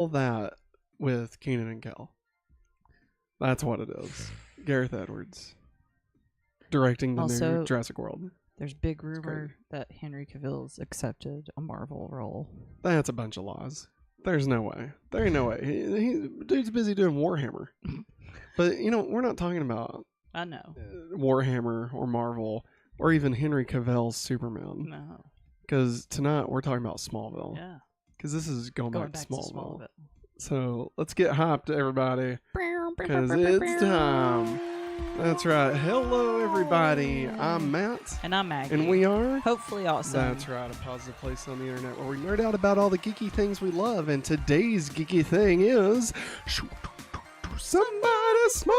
all that with Keenan and Kel. That's what it is. Gareth Edwards directing the new Jurassic World. There's big rumor that Henry Cavill's accepted a Marvel role. That's a bunch of lies. There's no way. There ain't no way. Dude's busy doing Warhammer. But, we're not talking about I know. Warhammer or Marvel or even Henry Cavill's Superman. No. Because tonight we're talking about Smallville. Yeah. Because this is going back to Smallville. To So let's get hyped, everybody. Because it's time. That's right. Hello, everybody. I'm Matt. And I'm Maggie. And we are... Hopefully Awesome. That's right. A positive place on the internet where we nerd out about all the geeky things we love. And today's geeky thing is... Somebody Smallville.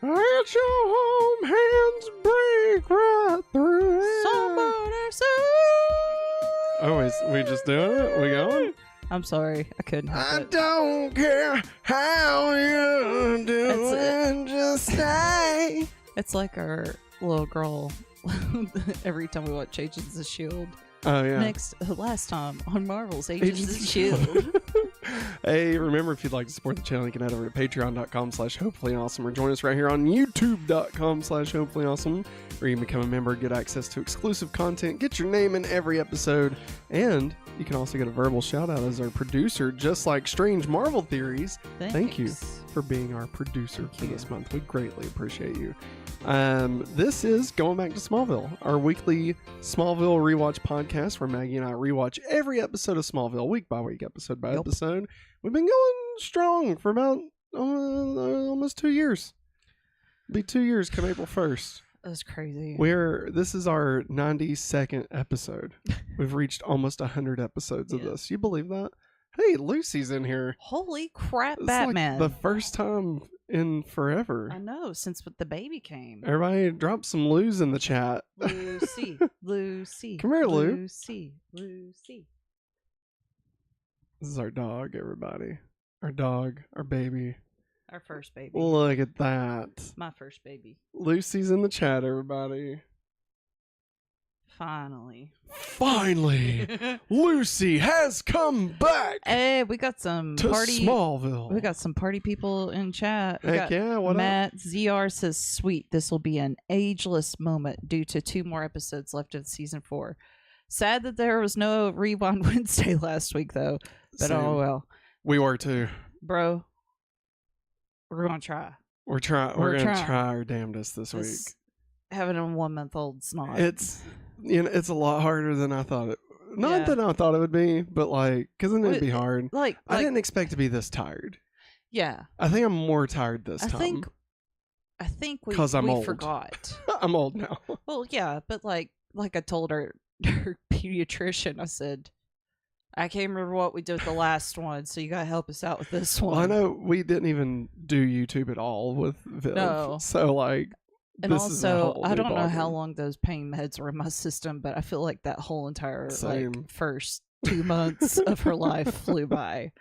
Let your home hands break right through it. Somebody say... Oh, we just doing it? We going? I'm sorry. I couldn't help it. I don't care how you're doing, just stay. It's like our little girl every time we watch Agents of S.H.I.E.L.D. Oh, yeah. Last time on Marvel's Agents of S.H.I.E.L.D. Hey, remember, if you'd like to support the channel, you can head over to patreon.com/hopefullyawesome or join us right here on youtube.com/hopefullyawesome, where you can become a member, get access to exclusive content, get your name in every episode, and you can also get a verbal shout out as our producer, just like Strange Marvel Theories. Thank you for being our producer for this month. We greatly appreciate you. This is Going Back to Smallville, our weekly Smallville rewatch podcast where Maggie and I rewatch every episode of Smallville, week by week, episode by episode. We've been going strong for about almost 2 years. It'll be 2 years come April 1st. That's crazy. This is our 92nd episode. We've reached almost 100 episodes of this. You believe that? Hey, Lucy's in here. Holy crap, It's Batman. like the first time in forever. I know, since the baby came. Everybody drop some Lus in the chat. Lucy. Lucy. Come here, Lou. Lucy. Lucy. This is our dog, everybody. Our dog, our baby. Our first baby. Look at that. My first baby. Lucy's in the chat, everybody. Finally, Lucy has come back. Hey, we got some to party. Smallville. We got some party people in chat. Heck yeah, what Matt ZR says, "Sweet, this will be an ageless moment due to 2 more episodes left of season 4. Sad that there was no Rewind Wednesday last week, though. But Same. oh well. We were too, bro. We're gonna try. We're gonna try our damnedest this week. Having a 1-month-old's not. It's it's a lot harder than I thought it. Not that I thought it would be, but because then it'd be hard. I didn't expect to be this tired. Yeah. I think I'm more tired this time. I think we old. forgot. I'm old now. Well, yeah, but like I told her pediatrician, I said, I can't remember what we did with the last one, so you gotta help us out with this one. Well, I know we didn't even do YouTube at all with Viv. No. So and this also, I don't know how ballgame. long those pain meds were in my system, but I feel like that whole entire Same. first 2 months of her life flew by.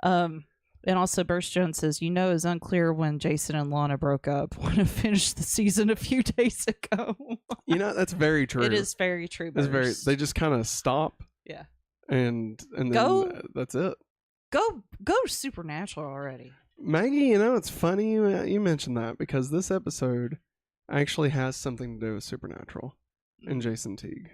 And also, Burst Jones says, it's unclear when Jason and Lana broke up. When I finished the season a few days ago. That's very true. It is very true. Burst. They just kind of stop. Yeah. And then that's it. Go Supernatural already. Maggie, it's funny you mentioned that because this episode actually has something to do with Supernatural and Jason Teague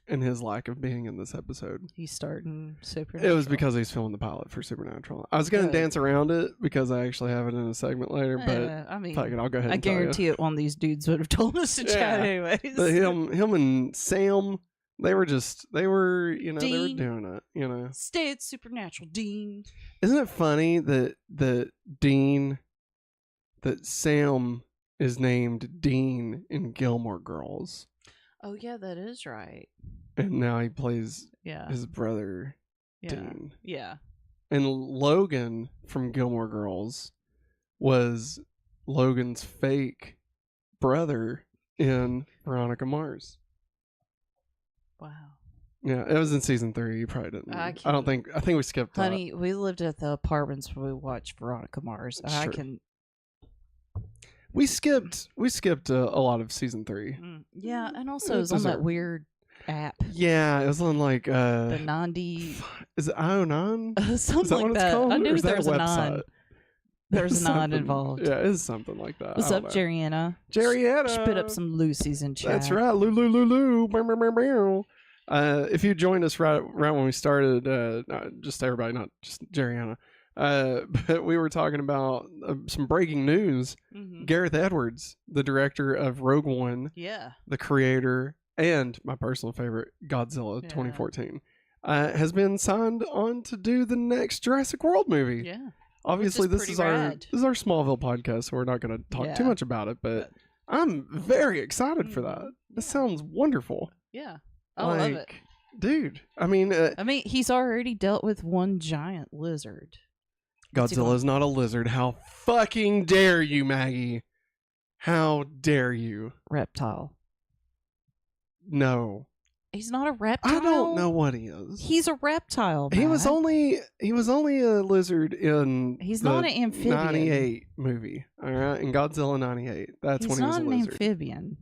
and his lack of being in this episode. He's starting Supernatural. It was because he's filming the pilot for Supernatural. I was going to dance around it because I actually have it in a segment later, but I'll go ahead and I guarantee it one of these dudes would have told us to chat anyways. But him and Sam, they were they were doing it, Stay at Supernatural, Dean. Isn't it funny that Dean, that Sam is named Dean in Gilmore Girls? Oh yeah, that is right. And now he plays his brother, Dean. Yeah. And Logan from Gilmore Girls was Logan's fake brother in Veronica Mars. Wow. Yeah, it was in season 3. You probably didn't. I think we skipped. Honey, we lived at the apartments where we watched Veronica Mars. We skipped a lot of season 3. Yeah, and also it was on that weird app. Yeah, it was on like The Nandi. Is it IO9? Something Is that like what it's that. called? I Or knew is that there a was a website? non. There's a non Something- involved. Yeah, it's something like that. What's I up, don't know. Jerriana? Jerriana. Spit up some Lucy's in chat. That's right. Lou. Bow, bow, bow, bow. If you joined us right when we started, just everybody, not just Jerriana, but we were talking about some breaking news. Mm-hmm. Gareth Edwards, the director of Rogue One, Yeah. the creator, and my personal favorite, Godzilla 2014, has been signed on to do the next Jurassic World movie. Yeah. Obviously, this is our Smallville podcast, so we're not going to talk too much about it, but I'm very excited for that. This sounds wonderful. Yeah. I love it. Dude, I mean, he's already dealt with one giant lizard. Godzilla's not a lizard. How fucking dare you, Maggie? How dare you? Reptile. No. He's not a reptile. I don't know what he is. He's a reptile. Matt. He was only a lizard in He's the not an amphibian. 98 movie. All right, in Godzilla 98. That's He's when he was not a an lizard. amphibian.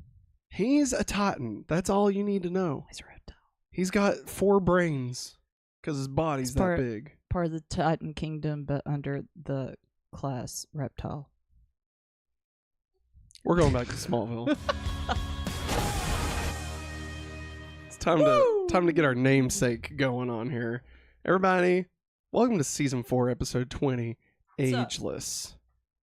He's a titan. That's all you need to know. He's a reptile. He's got 4 brains because his body's that big. Part of the Titan Kingdom, but under the class reptile. We're going back to Smallville. It's time to get our namesake going on here. Everybody, welcome to season 4, episode 20, Ageless.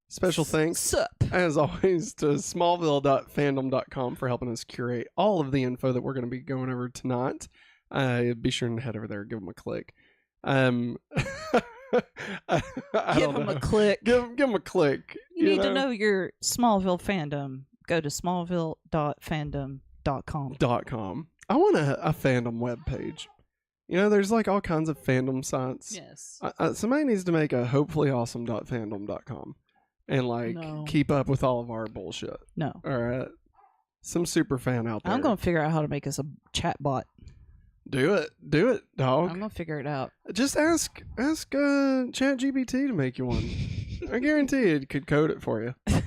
Special thanks, Sup? as always, to smallville.fandom.com for helping us curate all of the info that we're going to be going over tonight. Be sure to head over there, give them a click. Give Give him a click. Give him a click. You need to know your Smallville fandom. Go to smallville.fandom.com. I want a fandom webpage. You know, there's like all kinds of fandom sites. Yes. Somebody needs to make a hopefullyawesome.fandom.com and keep up with all of our bullshit. No. All right. Some super fan out there. I'm going to figure out how to make us a chat bot. Do it, dog. I'm going to figure it out. Just ask ChatGPT to make you one. I guarantee it could code it for you. I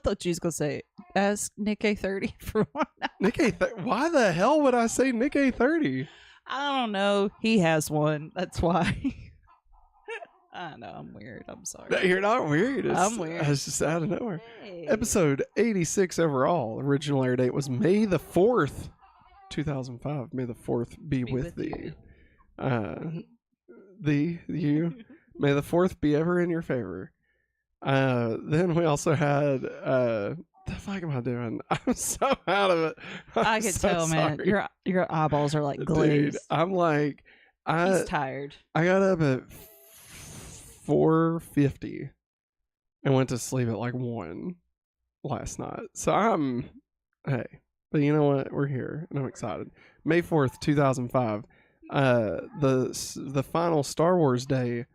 thought you was going to say, ask Nick A30 for one. Nick why the hell would I say Nick A30? I don't know. He has one. That's why. I know. I'm weird. I'm sorry. You're not weird. I'm weird. It's just out of nowhere. Hey. Episode 86 overall. Original air date was May the 4th, 2005. May the 4th be with thee. You. May the 4th be ever in your favor. Then we also had the fuck am I doing? I'm so out of it. I can tell, man. Your eyeballs are like glazed. Dude, I'm like, He's tired. I got up at 4:50 and went to sleep at like 1 last night. So but you know what? We're here and I'm excited. May 4th, 2005. The final Star Wars day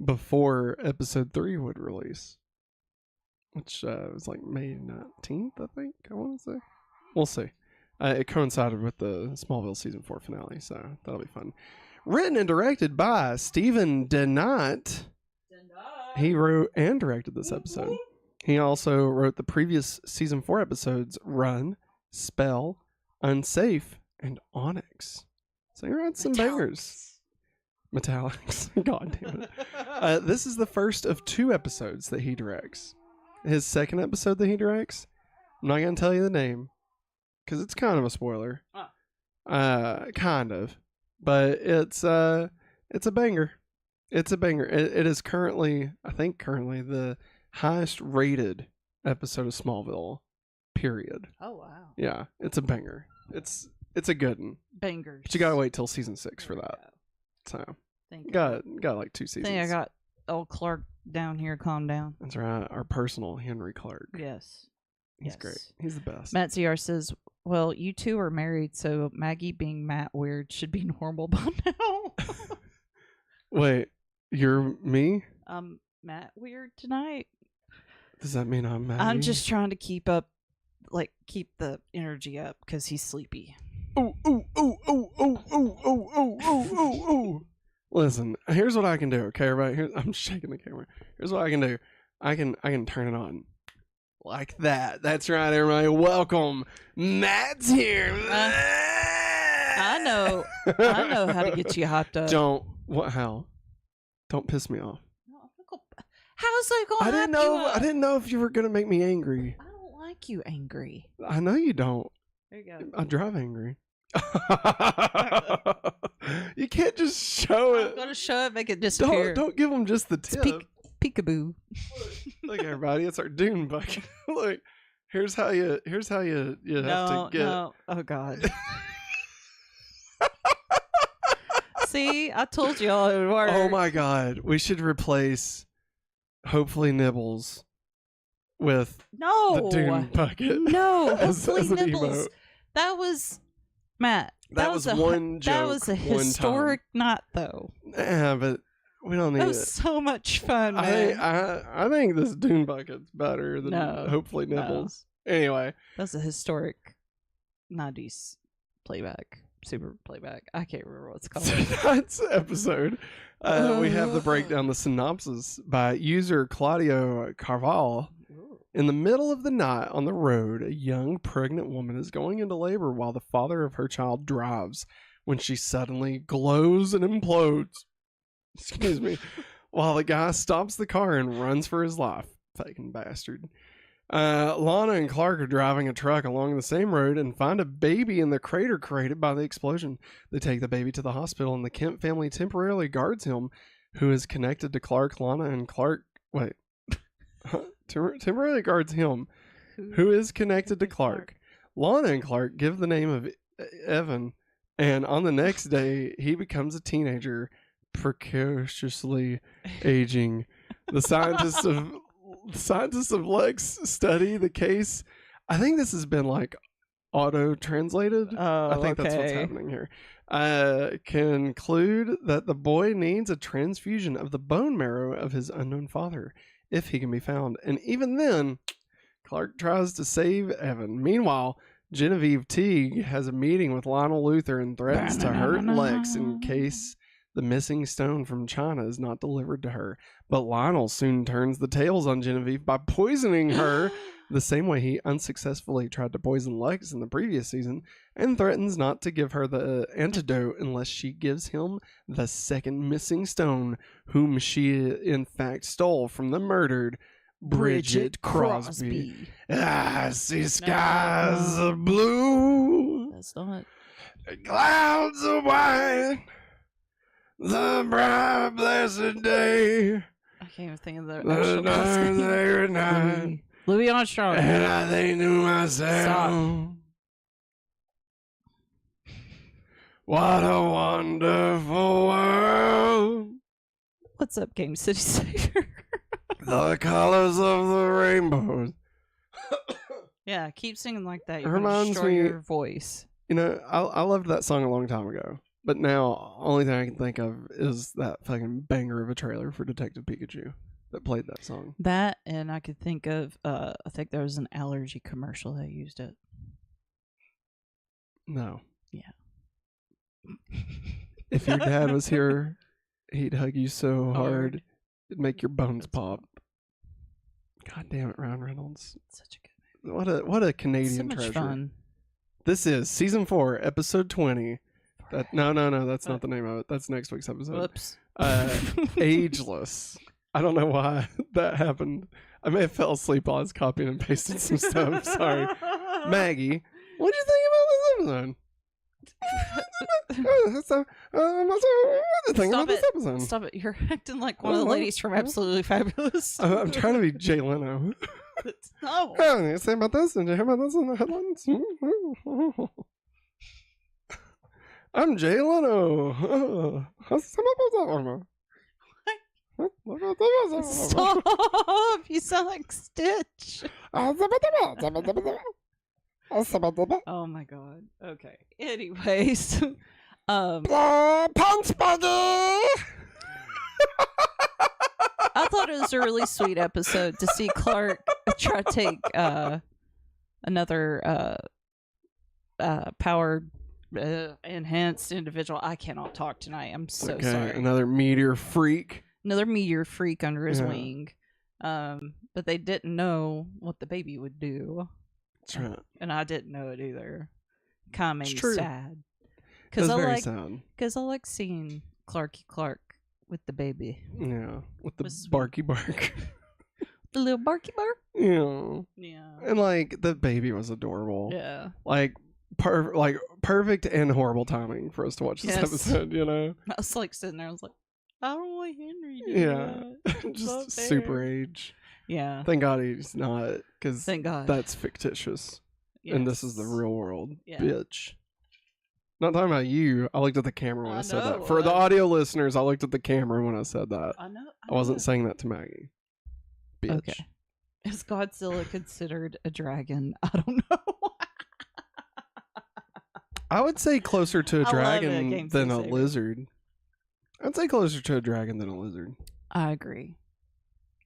before episode 3 would release. Which was like May 19th, I think, I want to say. We'll see. It coincided with the Smallville Season 4 finale, so that'll be fun. Written and directed by Stephen DeKnight. He wrote and directed this episode. He also wrote the previous Season 4 episodes, Run, Spell, Unsafe, and Onyx. So he wrote some bangers. Metallics. God damn it. This is the first of 2 episodes that he directs. His second episode that he directs, I'm not going to tell you the name, because it's kind of a spoiler. Kind of. But it's a banger. It's a banger. It is currently the highest rated episode of Smallville, period. Oh, wow. Yeah, it's a banger. It's a good one. Bangers. But you got to wait till season 6 for that. So, got like 2 seasons. I think I got old Clark down here. Calm down. That's right. Our personal Henry Clark. Yes. He's great. He's the best. Matt ZR says, well, you two are married, so Maggie being Matt weird should be normal by now. Wait, you're me? Matt weird tonight. Does that mean I'm Maggie? I'm just trying to keep the energy up because he's sleepy. Ooh. Listen, here's what I can do, okay, everybody? I'm shaking the camera. Here's what I can do. I can turn it on. Like that. That's right, everybody. Welcome. Matt's here. I know how to get you hyped up. Don't. What? How? Don't piss me off. How's that going? I didn't know if you were gonna make me angry. I don't like you angry. I know you don't. There you go. I drive angry. You can't just show it. I'm gonna show it, make it disappear. Don't give them just the tip. Peekaboo. Look, everybody, it's our dune bucket. Look, here's how you have to get. No. Oh God. See, I told y'all it would work. Oh my God, we should replace hopefully Nibbles with the dune bucket. No, as hopefully an Nibbles. emote. That was Matt. That was one joke. That was a historic night, though. Yeah, but we don't need That it. was so much fun, man. I think this dune bucket's better than hopefully Nibbles. Anyway, that's a historic 90s playback, super playback. I can't remember what it's called. Tonight's episode, we have the breakdown, the synopsis by user Claudio Carval. In the middle of the night on the road, a young pregnant woman is going into labor while the father of her child drives when she suddenly glows and implodes. Excuse me. While the guy stops the car and runs for his life. Fucking bastard. Lana and Clark are driving a truck along the same road and find a baby in the crater created by the explosion. They take the baby to the hospital and the Kemp family temporarily guards him, who is connected to Clark. Lana and Clark... Wait. Temporarily guards him, who is connected to Clark. Lana and Clark give the name of Evan, and on the next day, he becomes a teenager, precociously aging. The scientists of Lex study the case. I think this has been like auto-translated. I think that's what's happening here. Conclude that the boy needs a transfusion of the bone marrow of his unknown father, if he can be found. And even then, Clark tries to save Evan. Meanwhile, Genevieve Teague has a meeting with Lionel Luther and threatens to hurt Lex in case the missing stone from China is not delivered to her. But Lionel soon turns the tables on Genevieve by poisoning her the same way he unsuccessfully tried to poison Lex in the previous season, and threatens not to give her the antidote unless she gives him the second missing stone, whom she in fact stole from the murdered Bridget Crosby. I see skies of blue. That's not. Clouds of white. The bright blessed day. I can't even think of the actual night. Louis Armstrong. And I think to myself, stop. What a wonderful world. What's up, Game City Savior? The colors of the rainbow. Yeah, keep singing like that. You're Reminds destroy me, your voice. You know, I loved that song a long time ago. But now, only thing I can think of is that fucking banger of a trailer for Detective Pikachu that played that song. That, and I could think of, I think there was an allergy commercial that used it. No. Yeah. If your dad was here, he'd hug you so hard, it'd make your bones pop. God damn it, Ryan Reynolds. Such a good movie. What a Canadian so treasure. Much fun. This is Season 4, Episode 20. No, that's not the name of it. That's next week's episode. Whoops. Ageless. I don't know why that happened. I may have fell asleep while I was copying and pasting some stuff. Sorry. Maggie, what did you think about this episode? Stop it. You're acting like one of the ladies from Absolutely Fabulous. I'm trying to be Jay Leno. No. You say about this? Did you hear about this in the headlines? I'm Jay Leno. Stop! You sound like Stitch. Oh my god. Okay. Anyways. Punch buggy! I thought it was a really sweet episode to see Clark try to take another powered enhanced individual. I cannot talk tonight. I'm so sorry. Another meteor freak. Another meteor freak under his wing. But they didn't know what the baby would do. That's right. And I didn't know it either. Kind of made me sad. It's I very like sad. because I like seeing Clarky Clark with the baby, Yeah, with the Was sweet. barky bark. the little barky bark. Yeah, Yeah, and like the baby was adorable. yeah. Like perfect and horrible timing for us to watch this Yes. episode. You know. I was like sitting there. I was like, I don't want Henry to do Yeah, that. It's not just fair. super age. Yeah. Thank God he's not, because Thank God. that's fictitious, and this is the Yes. real world, Yeah. bitch. Not talking about you. I looked at the camera when I said know, that. For the audio listeners, I looked at the camera when I said that. I know. I wasn't saying that to Maggie. Bitch. Okay. Is Godzilla considered a dragon? I don't know. I would say closer to a I love it, dragon Game than a Saver. lizard. I'd say closer to a dragon than a lizard. I agree.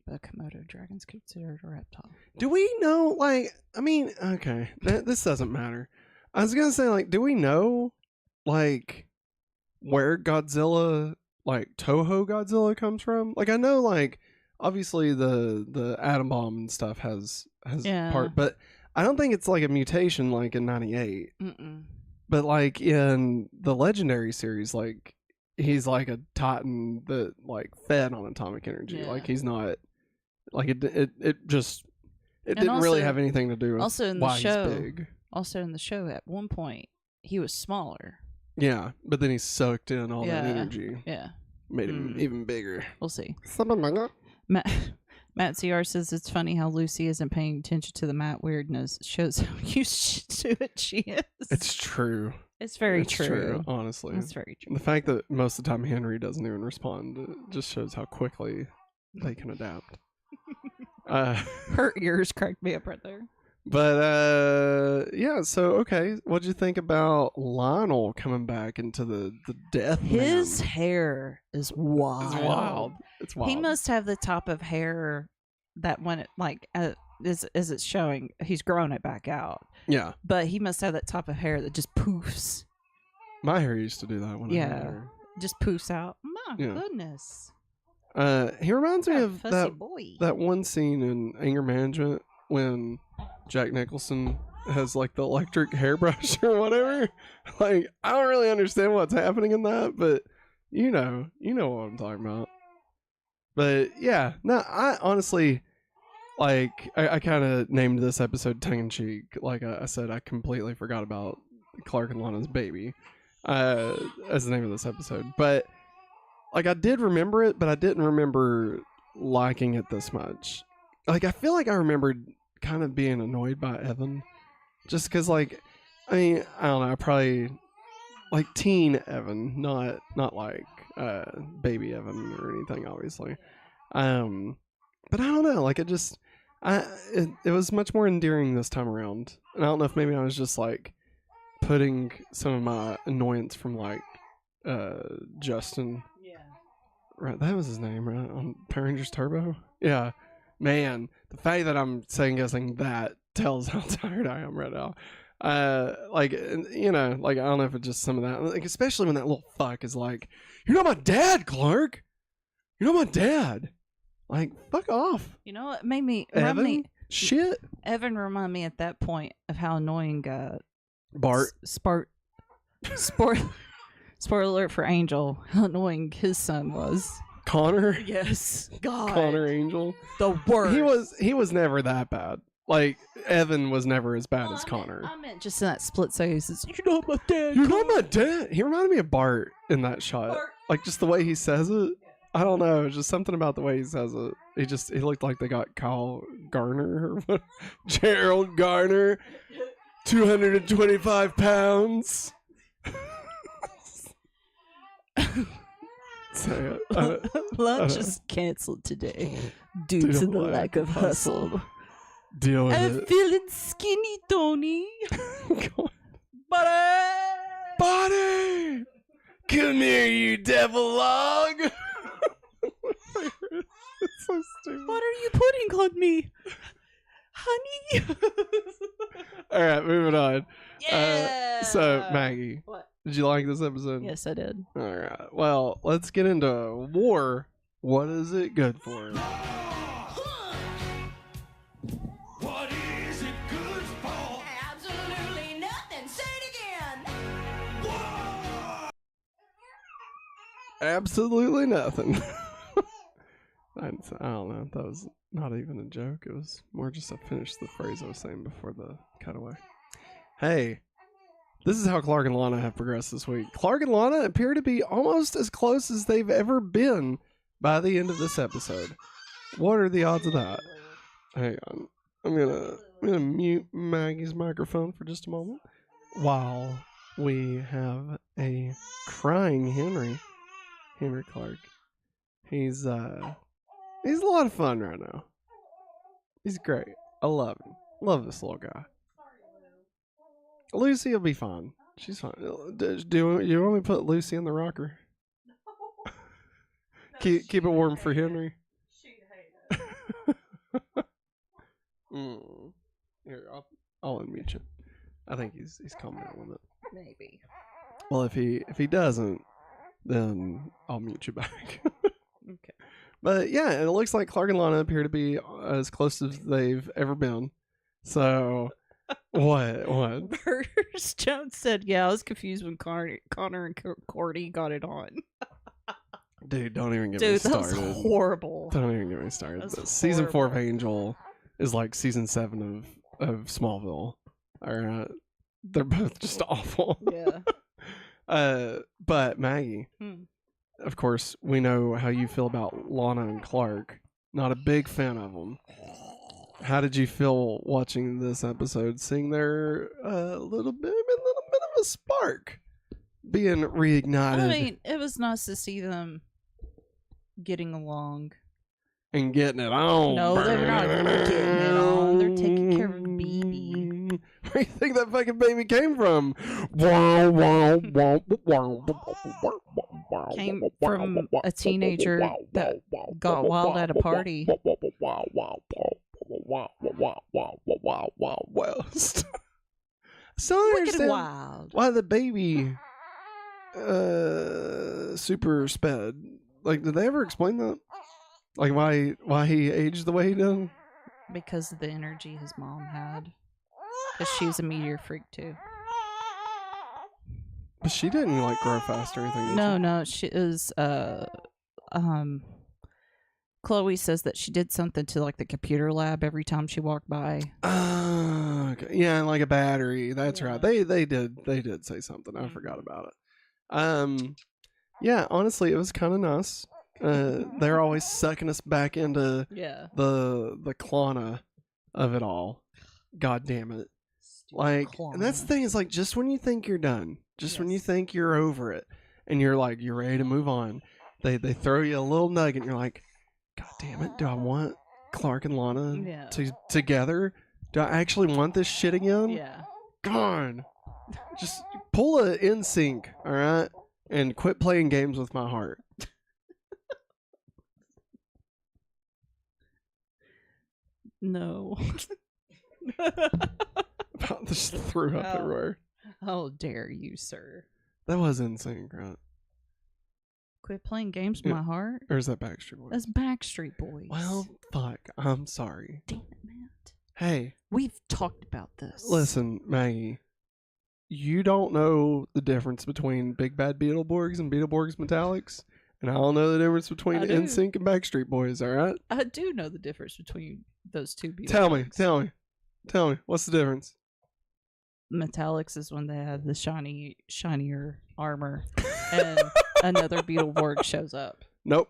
But Komodo dragon's considered a reptile. Do we know, like, I mean, okay, this doesn't matter. I was going to say, like, do we know, like, where Godzilla, like, Toho Godzilla comes from? Like, I know, like, obviously the atom bomb and stuff has Yeah. part, but I don't think it's, like, a mutation, like, in 98. Mm-mm. But, like, in the Legendary series, like, he's, like, a Titan that, like, fed on atomic energy. Yeah. Like, he's not, like, it just... It And didn't really also- have anything to do with also in the why show- he's big. Also in the show, at one point, he was smaller. Yeah, but then he sucked in all that Yeah. energy, Yeah. made him even bigger. We'll see. It's Matt CR says it's funny how Lucy isn't paying attention to the Matt weirdness. Shows how used to it she is. true. It's very It's true. honestly. It's very true. The fact that most of the time Henry doesn't even respond just shows how quickly they can adapt. Her ears cracked me up right there. But yeah, so okay, what'd you think about Lionel coming back into the death? His man? hair is wild. It's wild. It's wild. He must have the top of hair that when it like as it's showing, he's growing it back out. Yeah, But he must have that top of hair that just poofs. my hair used to do that when I had Yeah. hair. Just poofs out. My Yeah. goodness. He reminds me What a of fussy boy. that one scene in Anger Management when Jack Nicholson has like the electric hairbrush or whatever. Like, I don't really understand what's happening in that, but you know what I'm talking about. But yeah, no, I honestly, like, I kind of named this episode tongue in cheek. Like I said, I completely forgot about Clark and Lana's baby as the name of this episode. But like, I did remember it, but I didn't remember liking it this much. Like, I feel like I remembered kind of being annoyed by Evan, just because, like, I mean, I don't know, I probably like teen Evan, not like baby Evan or anything, obviously. But I don't know, like, it was much more endearing this time around, and I don't know if maybe I was just like putting some of my annoyance from like Justin. Yeah. Right, that was his name, right? On Power Rangers Turbo? Yeah. Man, the fact that I'm guessing that tells how tired I am right now. Like, you know, like, I don't know if it's just some of that. Like, especially when that little fuck is like, "You're not my dad, Clark! You're not my dad!" Like, fuck off. You know what made me Evan? Shit. Evan remind me at that point of how annoying Bart. Spoiler alert for Angel, how annoying his son was. Connor. Yes. God. Connor Angel. The worst. He was never that bad. Like, Evan was never as bad as Connor. I meant just in that split second. He says, "You're not my dad." You're not my dad. He reminded me of Bart in that shot. Bart. Like, just the way he says it. I don't know. Just something about the way he says it. He looked like they got Kyle Garner or what? Gerald Garner. 225 pounds. So, Lunch is canceled today due to the lack of hustle. Deal with I'm it. feeling skinny, Tony. God. Buddy! Buddy! Come here, you devil log! It's so stupid. What are you putting on me? Honey? Alright, moving on. Yeah! So, Maggie, What? did you like this episode? Yes, I did. Alright, well, let's get into war. What is it good for? What is it good for? Absolutely nothing. Say it again. Whoa! absolutely nothing. I don't know. That was not even a joke. It was more just to finish the phrase I was saying before the cutaway. Hey, this is how Clark and Lana have progressed this week. Clark and Lana appear to be almost as close as they've ever been by the end of this episode. What are the odds of that? Hang on. I'm gonna mute Maggie's microphone for just a moment while we have a crying Henry Clark. He's a lot of fun right now. He's great. I love him. Love this little guy. Lucy will be fine. She's fine. Do you want me to put Lucy in the rocker? No. keep it warm for Henry. She'd hate it. Here, I'll unmute you. I think he's calming down a little bit. Maybe. Well, if he doesn't, then I'll mute you back. Okay. But yeah, it looks like Clark and Lana appear to be as close as they've ever been. So, what? Bruce Jones said, "Yeah, I was confused when Connor and Cordy got it on." Dude, don't even get me started. That was horrible. Don't even get me started. Season 4 of Angel is like season 7 of Smallville. All right, they're both just awful. Yeah. But Maggie, of course, we know how you feel about Lana and Clark. Not a big fan of them. How did you feel watching this episode, seeing their little bit of a spark being reignited? I mean, it was nice to see them getting along and getting it on. No, they're not getting it on. They're taking care of a baby. Where do you think that fucking baby came from? Came from a teenager that got wild at a party. West. So I understand Wild. why the baby super sped. Like, did they ever explain that? Like why he aged the way he did? Because of the energy his mom had. Because she was a meteor freak too. But she didn't like grow fast or anything. No, she is Chloe says that she did something to like the computer lab every time she walked by. Okay. Yeah, like a battery. That's Yeah. right. They did say something. I forgot about it. Yeah, honestly, it was kind of nice. They're always sucking us back into the Klana of it all. God damn it. Like, and that's the thing, is like, just when you think you're done, when you think you're over it, and you're like, you're ready to move on, they throw you a little nugget, and you're like, God damn it, do I want Clark and Lana together? Do I actually want this shit again? Yeah. Come on. Just pull a NSYNC, all right? And quit playing games with my heart. No. About just threw up everywhere. How dare you, sir? That was NSYNC, right? Quit playing games with my heart? Or is that Backstreet Boys? That's Backstreet Boys. Well, fuck. I'm sorry. Damn it, Matt. Hey. We've talked about this. Listen, Maggie. You don't know the difference between Big Bad Beetleborgs and Beetleborgs Metallics, and I don't know the difference between NSYNC and Backstreet Boys, alright? I do know the difference between those two Beetleborgs. Tell me, what's the difference? Metallics is when they have the shinier armor, and another Beetleborg shows up. Nope.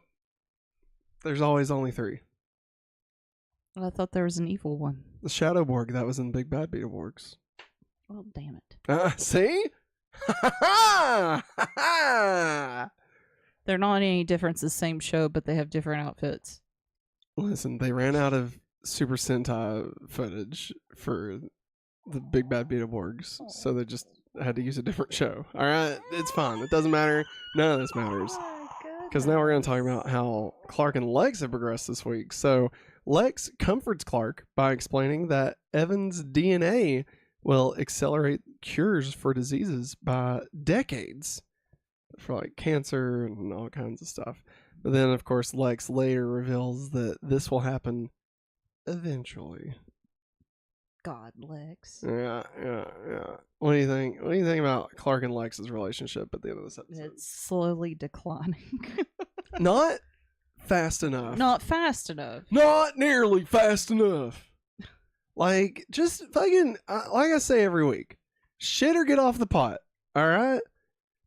There's always only 3. I thought there was an evil one. The Shadowborg that was in Big Bad Beetleborgs. Well, damn it. See? They're not any different. It's the same show, but they have different outfits. Listen, they ran out of Super Sentai footage for the Big Bad Beetleborgs, so they just had to use a different show. All right? It's fine. It doesn't matter. None of this matters. Because now we're going to talk about how Clark and Lex have progressed this week. So Lex comforts Clark by explaining that Evan's DNA will accelerate cures for diseases by decades, for like cancer and all kinds of stuff. But then, of course, Lex later reveals that this will happen eventually. God, Lex. Yeah. What do you think? What do you think about Clark and Lex's relationship at the end of this episode? It's slowly declining. Not fast enough. Not fast enough. Not nearly fast enough. Like, just fucking, like I say every week, shit or get off the pot. All right?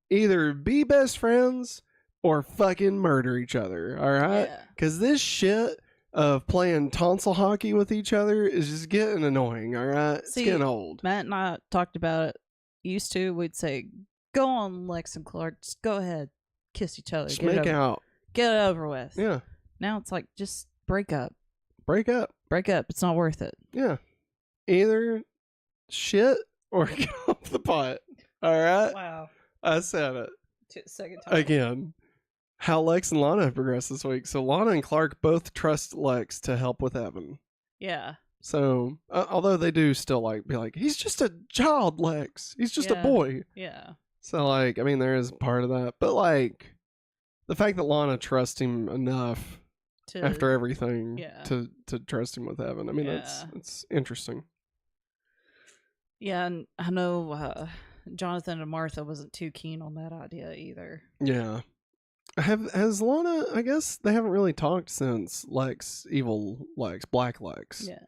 Either be best friends or fucking murder each other. All right? Yeah. Because this shit of playing tonsil hockey with each other is just getting annoying. All right? It's getting old. Matt and I talked about it. Used to, we'd say, go on, Lex and Clark. Just go ahead. Kiss each other. Just make out. Get it over with. Yeah. Now it's like, just break up. Break up. Break up. It's not worth it. Yeah. Either shit or get off the pot. All right? Wow. I said it. Second time. Again. How Lex and Lana have progressed this week. So Lana and Clark both trust Lex to help with Evan. Yeah. So, although they do still be like, he's just a child, Lex. He's just a boy. Yeah. So, I mean, there is part of that. But, the fact that Lana trusts him enough after everything to trust him with Evan. I mean, it's interesting. Yeah, and I know Jonathan and Martha wasn't too keen on that idea either. Yeah. Has Lana, I guess they haven't really talked since evil Lex, Black Lex. Yeah.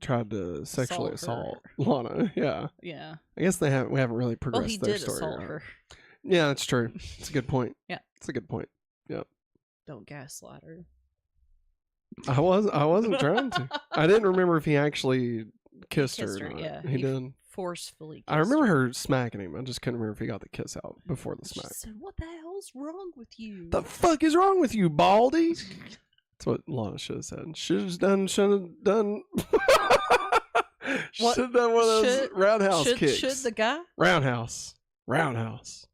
Tried to sexually assault Lana. Yeah. Yeah. I guess we haven't really progressed their did story. assault her. Yeah, that's true. It's a good point. Yeah. It's a good point. Yeah. Don't gaslight her. I wasn't trying to. I didn't remember if he actually kissed her or not. Yeah. He did. Forcefully kissed I remember her smacking him. I just couldn't remember if he got the kiss out before the She smack. said, "What the hell's wrong with you?" The fuck is wrong with you, Baldy? That's what Lana should have said. Should have done. Should have done one of those roundhouse kicks. Should the guy? Roundhouse. Roadhouse.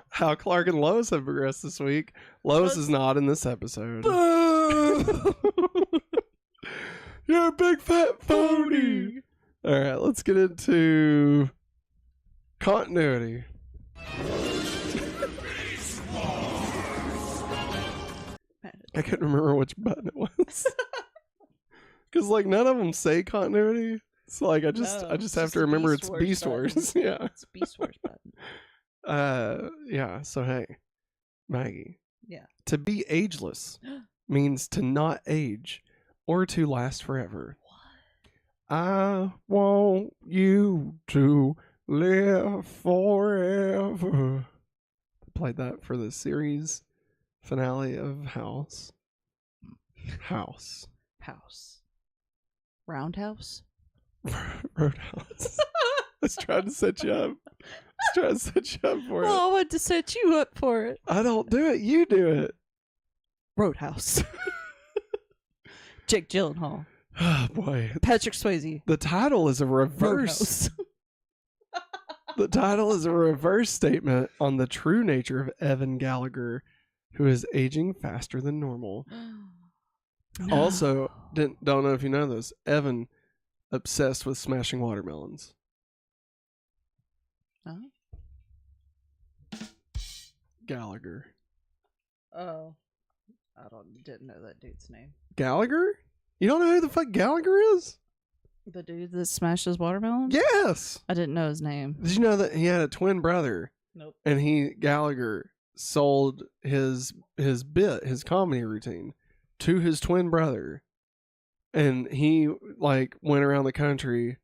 How Clark and Lois have progressed this week. Lois is not in this episode. You're a big fat phony. All right, let's get into continuity. I couldn't remember which button it was. Because none of them say continuity. So I just have to remember it's Beast Wars. Yeah. It's Beast Wars button. Yeah, so hey, Maggie. Yeah. To be ageless means to not age or to last forever. What? I want you to live forever. I played that for the series finale of House. Roundhouse? Roadhouse. Let's try to set you up. For it. Well, I wanted to set you up for it. I don't do it. You do it. Roadhouse. Jake Gyllenhaal. Oh, boy. Patrick Swayze. The title is a reverse. The title is a reverse statement on the true nature of Evan Gallagher, who is aging faster than normal. No. Also, don't know if you know this, Evan obsessed with smashing watermelons. Huh? Gallagher. Oh. Didn't know that dude's name. Gallagher? You don't know who the fuck Gallagher is? The dude that smashes watermelons? Yes. I didn't know his name. Did you know that he had a twin brother? Nope. And Gallagher sold his comedy routine to his twin brother. And he went around the country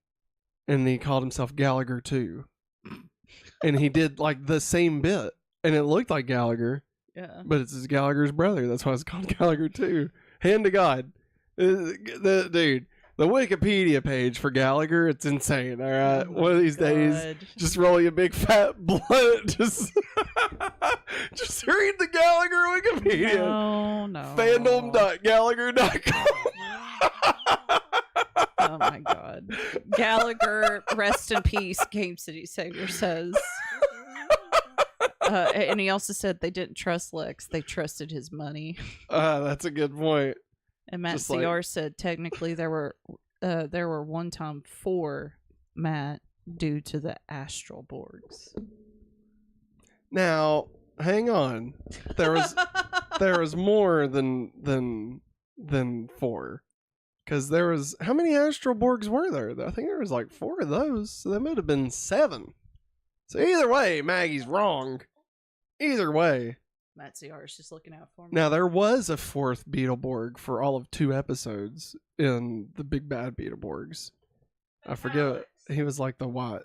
and he called himself Gallagher too. And he did the same bit. And it looked like Gallagher. Yeah. But it's his Gallagher's brother. That's why it's called Gallagher too. Hand to God. The Wikipedia page for Gallagher, it's insane, all right? One of these days, just roll you a big fat blunt. Just read the Gallagher Wikipedia. No. Fandom.gallagher.com. Oh my God. Gallagher, rest in peace, Game City Savior says. And he also said they didn't trust Lex, they trusted his money. That's a good point. And Matt CR said technically there were one time 4 Matt due to the astral Borgs. Now, hang on. There was more than 4. Because there was, how many Astral Borgs were there? I think there was like 4 of those, so there might have been 7. So either way, Maggie's wrong. Either way. Matt CR is just looking out for me. Now, there was a 4th Beetleborg for all of 2 episodes in the Big Bad Beetleborgs. I forget. He was like the white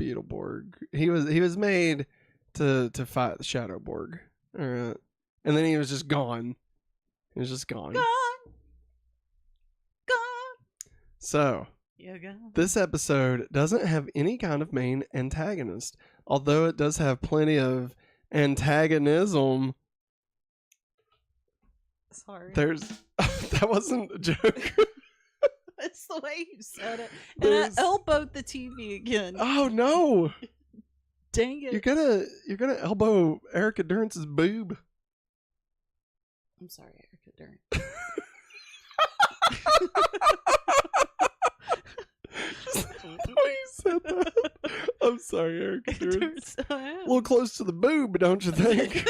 Beetleborg. He was made to fight the Shadow Borg. All right. And then he was just gone. He was just gone. Gone. So, this episode doesn't have any kind of main antagonist, although it does have plenty of antagonism. Sorry. There's that wasn't a joke. It's the way you said it. And I elbowed the TV again. Oh no. Dang it. You're gonna elbow Erica Durance's boob. I'm sorry, Erica Durant. You said that. I'm sorry, Erica Durance. A little close to the boob, don't you think?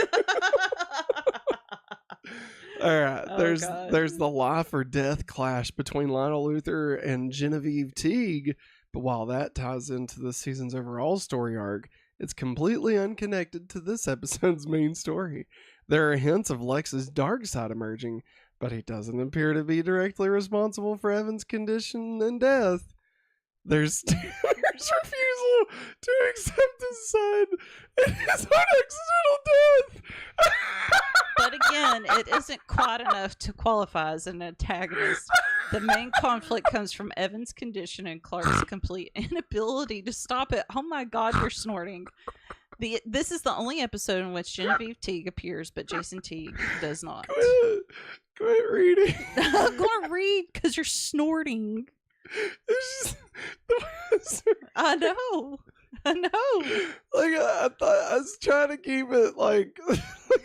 All right, there's the life or death clash between Lionel Luthor and Genevieve Teague, but while that ties into the season's overall story arc, it's completely unconnected to this episode's main story. There are hints of Lex's dark side emerging, but he doesn't appear to be directly responsible for Evan's condition and death. There's Tanner's refusal to accept his son and his own accidental death. But again, it isn't quite enough to qualify as an antagonist. The main conflict comes from Evan's condition and Clark's complete inability to stop it. Oh my God, you're snorting. This is the only episode in which Genevieve Teague appears, but Jason Teague does not. Quit reading. I'm going to read because you're snorting. It's just, I know. Like I thought I was trying to keep it like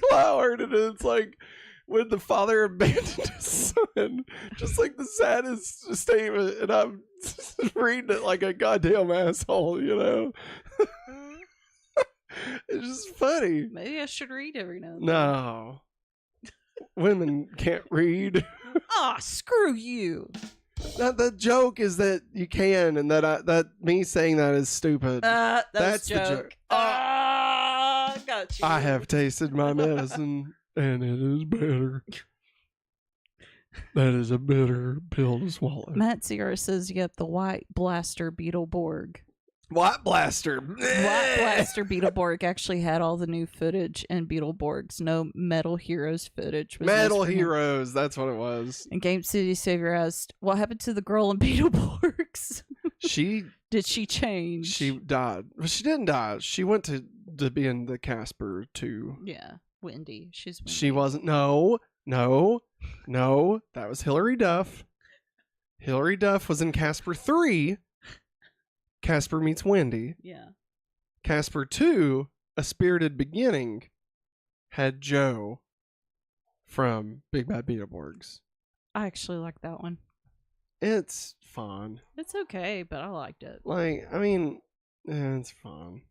lighthearted, and it's like when the father abandoned his son, just like the saddest statement, and I'm just reading it like a goddamn asshole, you know. It's just funny. Maybe I should read every now and then. No, women can't read. Ah, screw you. The joke is that you can, and that me saying that is stupid. That's the joke. joke. Got you. I have tasted my medicine, and it is bitter. That is a bitter pill to swallow. Matt Sierra says, "Yep, the White Blaster Beetleborg." White Blaster. White Blaster Beetleborg actually had all the new footage in Beetleborgs. No Metal Heroes footage. Metal Heroes, that's what it was. And Game City Savior asked, "What happened to the girl in Beetleborgs? Did she change?" She died. Well, she didn't die. She went to be in the Casper 2. Yeah, Wendy. She's Wendy. She wasn't. No. That was Hilary Duff. Hilary Duff was in Casper 3. Casper Meets Wendy. Yeah. Casper 2, A Spirited Beginning, had Joe from Big Bad Beetleborgs. I actually like that one. It's fun. It's okay, but I liked it. Like, I mean, it's fun.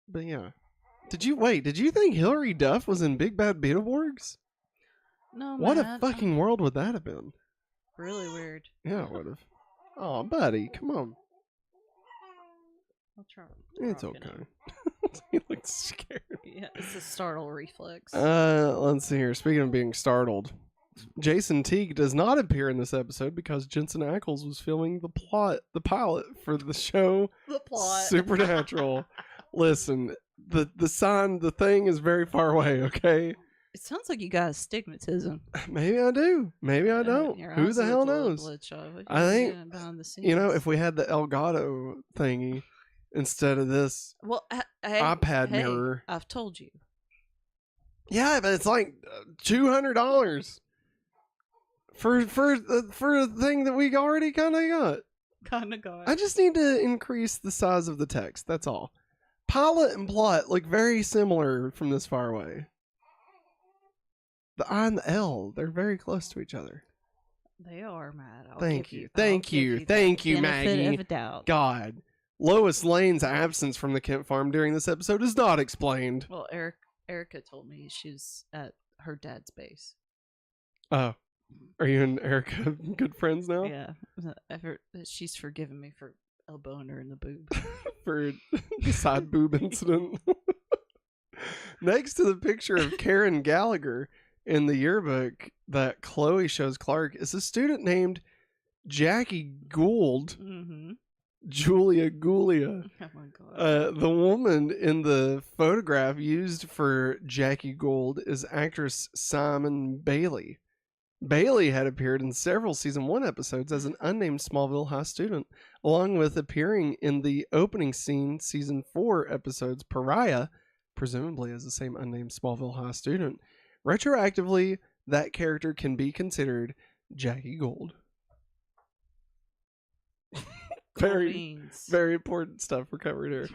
But yeah. Did you think Hilary Duff was in Big Bad Beetleborgs? No, What man. a fucking world would that have been? Really weird. Yeah, it would have. Oh, buddy, come on. I'll try. It's okay. He looks scared. Yeah, it's a startle reflex. Let's see here. Speaking of being startled, Jason Teague does not appear in this episode because Jensen Ackles was filming the pilot for the show. The plot. Supernatural. Listen, the thing is very far away, okay? It sounds like you got astigmatism. Maybe I do. Maybe I don't. Your Who eyes the look hell a little knows? bloodshot. What I you think, doing behind the scenes? you know, if we had the Elgato thingy instead of this well, hey, iPad hey, mirror. I've told you. Yeah, but it's like $200 for the thing that we already kind of got. Kind of got. I just need to increase the size of the text. That's all. Pilot and plot look very similar from this far away. The I and the L, they're very close to each other. They are, Matt. Thank you, Maggie. Of a doubt. God, Lois Lane's absence from the Kent farm during this episode is not explained. Well, Erica told me she's at her dad's base. Oh, Are you and Erica good friends now? Yeah. She's forgiven me for elbowing her in the boob. For the side boob incident. Next to the picture of Karen Gallagher in the yearbook that Chloe shows Clark is a student named Jackie Gould. Mm-hmm. Julia Gulia. Oh my god. The woman in the photograph used for Jackie Gould is actress Simon Bailey. Bailey had appeared in several season 1 episodes as an unnamed Smallville High student, along with appearing in the opening scene season 4 episodes Pariah, presumably as the same unnamed Smallville High student. Retroactively, that character can be considered Jackie Gould. Very important stuff we're covering here.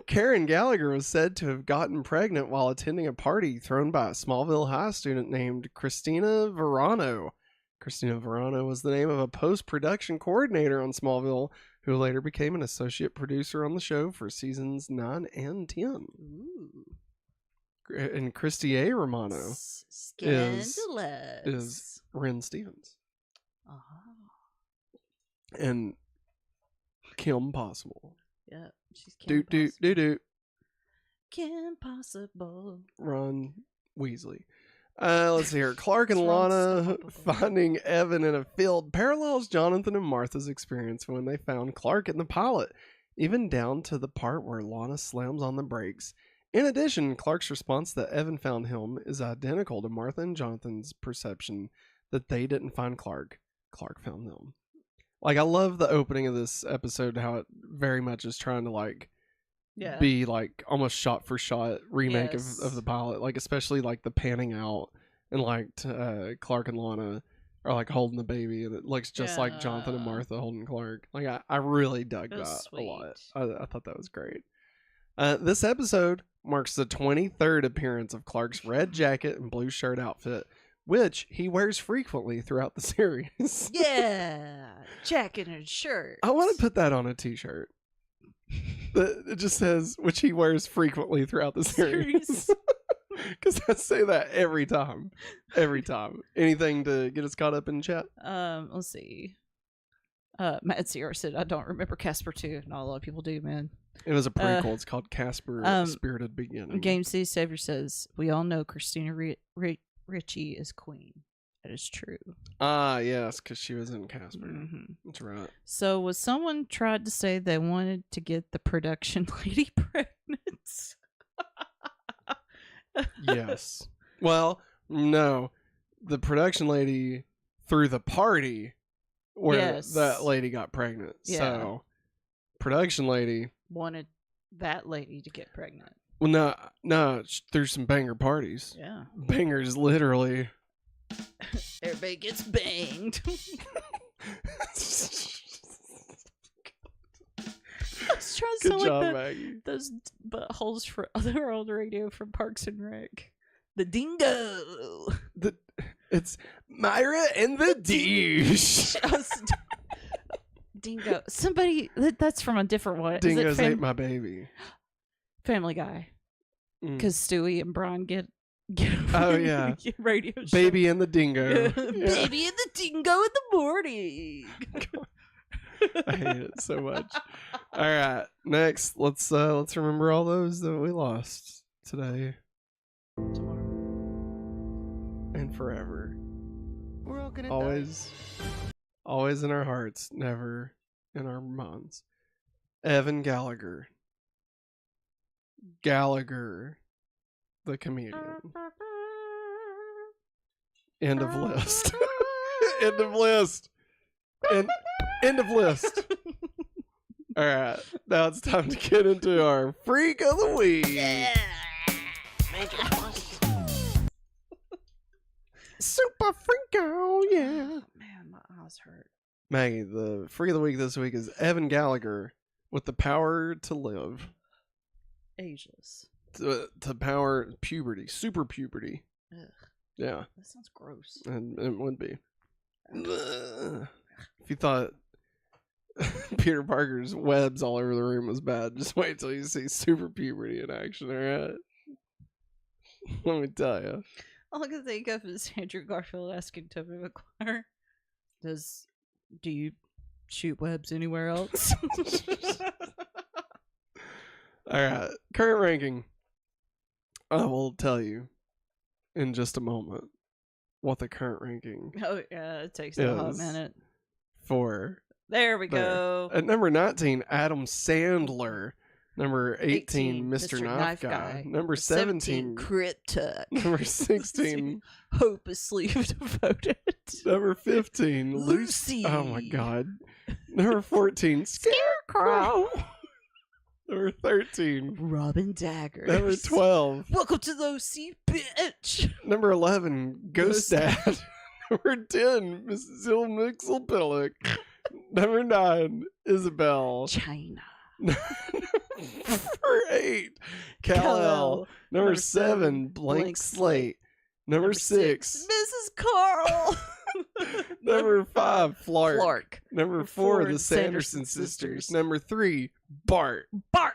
Karen Gallagher was said to have gotten pregnant while attending a party thrown by a Smallville High student named Christina Verano. Christina Verano was the name of a post-production coordinator on Smallville who later became an associate producer on the show for seasons 9 and 10. Ooh. And Christy A. Romano Scandalous. is Ren Stevens. Oh. And Kim Possible. Yeah, she's Kim Doot. Kim Possible. Ron Weasley. Let's see here. Clark and Lana finding Evan in a field parallels Jonathan and Martha's experience when they found Clark in the pilot, even down to the part where Lana slams on the brakes. In addition, Clark's response that Evan found him is identical to Martha and Jonathan's perception that they didn't find Clark. Clark found them. Like, I love the opening of this episode, how it very much is trying to, like, be, like, almost shot for shot remake of the pilot. Like, especially, like, the panning out and, like, Clark and Lana are, like, holding the baby. And it looks just like Jonathan and Martha holding Clark. Like, I really dug that a lot. I thought that was great. This episode marks the 23rd appearance of Clark's red jacket and blue shirt outfit, which he wears frequently throughout the series. Yeah, jacket and shirt. I want to put that on a t-shirt. It just says, which he wears frequently throughout the series. Because I say that every time. Every time. Anything to get us caught up in chat? Let's see. Matt Sierra said, I don't remember Casper 2. Not a lot of people do, man. It was a prequel. It's called Casper Spirited Beginning. Game C Savior says, we all know Christina Ricci is queen. That is true. Yes, because she was in Casper. Mm-hmm. That's right. So was someone tried to say they wanted to get the production lady pregnant? Yes. Well, no. The production lady threw the party where that lady got pregnant. Yeah. So, production lady wanted that lady to get pregnant. Well, no, through some banger parties. Yeah. Bangers, literally. Everybody gets banged. I was trying to sound like Maggie. Those buttholes for other old radio from Parks and Rec. The dingo. It's Myra and the douche. Dingo. Somebody, that's from a different one. Dingoes ate my baby. Family Guy. Because Stewie and Brian get oh yeah, radio show. Baby and the dingo. Baby and the dingo in the morning. I hate it so much. All right, next let's remember all those that we lost today, tomorrow, and forever. We're all gonna always in our hearts, never in our minds. Evan Gallagher, the comedian. End of list. End of list. End of list. All right, now it's time to get into our Freak of the Week. Yeah. Super Freako, yeah. Man, my eyes hurt. Maggie, the Freak of the Week this week is Evan Gallagher with the power to live. Ageless. To power puberty, super puberty. Ugh. Yeah. That sounds gross. And it would be. If you thought Peter Parker's webs all over the room was bad, just wait till you see super puberty in action, alright? Let me tell you. All I can think of is Andrew Garfield asking Tobey Maguire, do you shoot webs anywhere else? All right, current ranking. I will tell you in just a moment what the current ranking Oh yeah, it takes a hot is minute. for. There we go. At number 19, Adam Sandler. Number 18, Mr. Knife Guy. Number 17, Crypto. Number 16, Hopelessly devoted. Number 15, Lucy. Oh my god. Number 14, Scarecrow. Number 13, Robin Daggers. Number 12, Welcome to the OC, bitch. Number 11, Ghost Dad. Number 10, Mrs. Mixel-Pillock. Number 9, Isabel. China. Number 8, Kal-El. Number 7, Blank Slate. Number 6, Mrs. Carl. Number 5, Flark. Flark. Number 4, the Sanderson sisters. Number 3, Bart. Bart.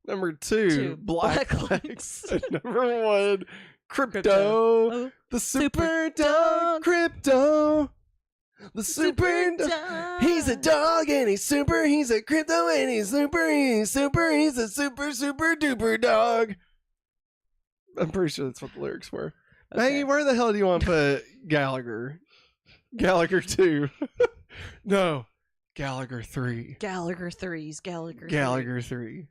Number 2, Black Black Legs. And number 1, Crypto. Oh, The super dog. dog. Crypto. The super dog. He's a dog and he's super. He's a crypto and he's super. He's super. He's a super duper dog. I'm pretty sure that's what the lyrics were. Okay. Maggie, where the hell do you want to put Gallagher? Gallagher 2. No. Gallagher 3. Gallagher 3's Gallagher. Gallagher 3.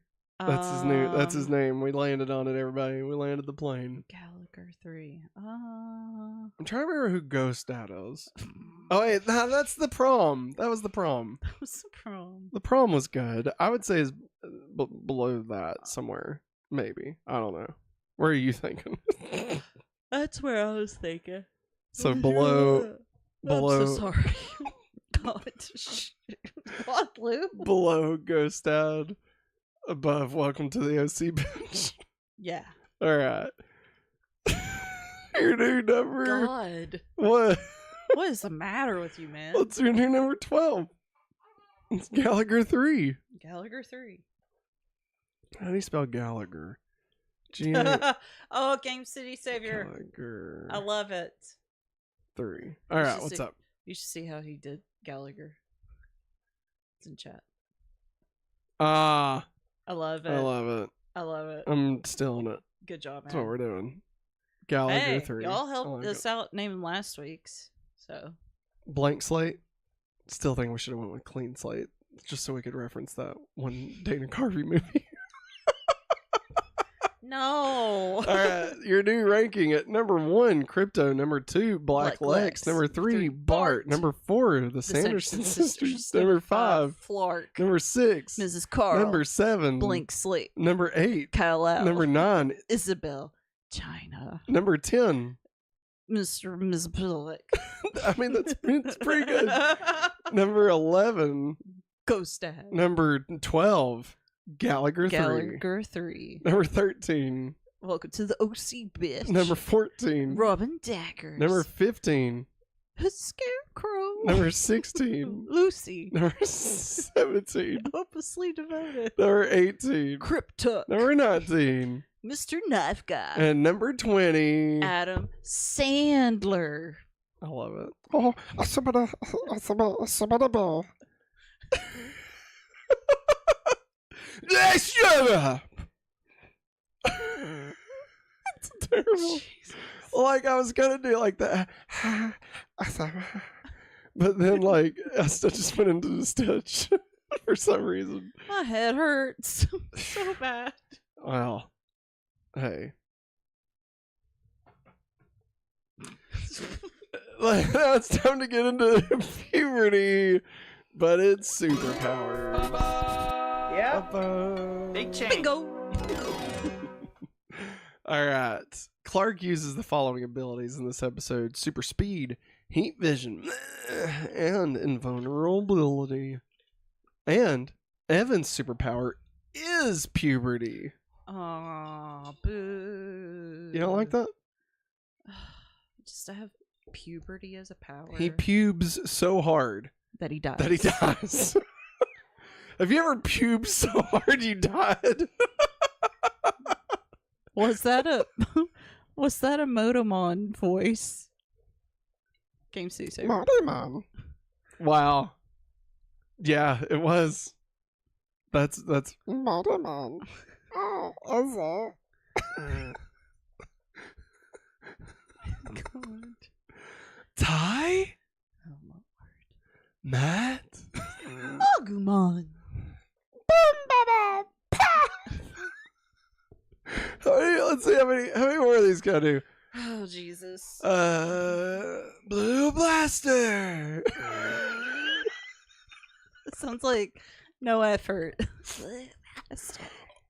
That's his new. That's his name. We landed on it, everybody. We landed the plane. Gallagher 3. I'm trying to remember who Ghost Dad is. Oh wait, that's the prom. That was the prom. That was the prom. The prom was good. I would say is below that somewhere. Maybe. I don't know. Where are you thinking? That's where I was thinking. So below. I'm so sorry. God. What, Lou? Below Ghost Dad. Above Welcome to the OC bitch. Yeah. All right. Your new number. God. What? What is the matter with you, man? What's your new number 12? It's Gallagher 3. Gallagher 3. How do you spell Gallagher? Oh, Game City Savior. Gallagher. I love it. 3. All right, what's up? You should see how he did Gallagher. It's in chat. Ah, I love it. I love it. I love it. I'm still in it. Good job, man. That's what we're doing. Gallagher Hey, 3. y'all I helped like us it. out naming last week's. So Blank Slate. Still think we should have went with Clean Slate, just so we could reference that one Dana Carvey movie. no. All right, your new ranking at number 1, Crypto. Number 2, Black Lex. Lex. Number 3, Bart. Bart. Number 4, the Sanderson sisters. Number 5, Flark. Number 6, Mrs. Carl. Number 7, Blink Slate. Number 8, Kal-El. Number 9, Isabel. China. Number 10. Mr. Mixel-Pillock. I mean, it's pretty good. Number 11. Ghost Dad. Number 12. Gallagher 3. Gallagher 3. Number 13. Welcome to the OC, bitch. Number 14. Robin Daggers. Number 15. Scarecrow. Number 16. Lucy. Number 17. Hopelessly devoted. Number 18. Crypto. Number 19. Mr. Knife Guy. And number 20. Adam Sandler. I love it. Oh, shut up. It's terrible. Jesus. Like I was gonna do like that, but then like I still just went into the stitch for some reason. My head hurts so bad. Well, hey. Like, now it's time to get into puberty, but it's superpowers. Yep. Big change. Bingo. All right. Clark uses the following abilities in this episode: super speed, heat vision, and invulnerability. And Evan's superpower is puberty. Aw, boo. You don't like that? Just to have puberty as a power. He pubes so hard that he dies. that he dies. Have you ever pubed so hard you died? Was that a Was that a Motomon voice? Game Sea Saver. Memoriam. Wow. Yeah, it was. That's Memoriam. Oh, is it? God. Ty? Oh my Matt? word. Agumon. Let's see how many more of these can I do. Oh Jesus. Blue Blaster. It sounds like no effort.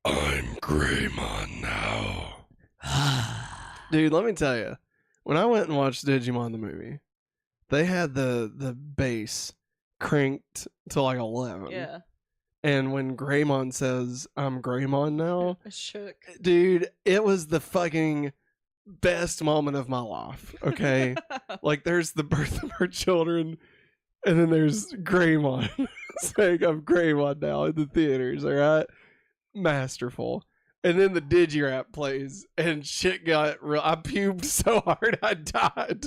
I'm Greymon now. Dude, let me tell you, when I went and watched Digimon the movie, they had the bass cranked to like 11. Yeah. And when Greymon says, I'm Greymon now, I shook. dude, it was the fucking best moment of my life, okay? Like, there's the birth of our children, and then there's Greymon saying, I'm Greymon now in the theaters, all right? Masterful. And then the Digirap plays, and shit got real. I puked so hard I died.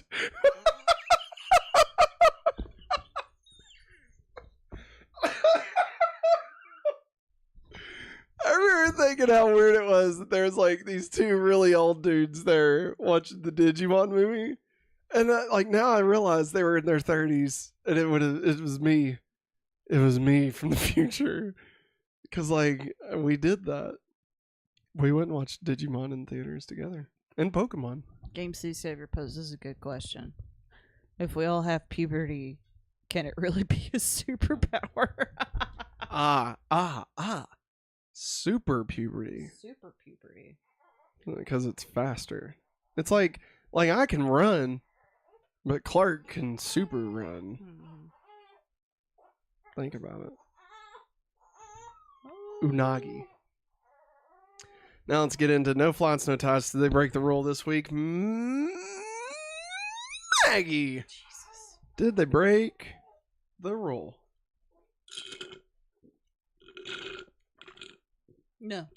I remember thinking how weird it was that there's like these two really old dudes there watching the Digimon movie, and like now I realize they were in their 30s, and it was me from the future, because like we did that. We went and watched Digimon in theaters together, and Pokemon. Game Sea Saver poses a good question. If we all have puberty, can it really be a superpower? Super puberty. Super puberty. Because it's faster. It's like I can run, but Clark can super run. Think about it. Unagi. Now let's get into no flights, no ties. Did they break the rule this week? Maggie. Jesus. Did they break the rule? No.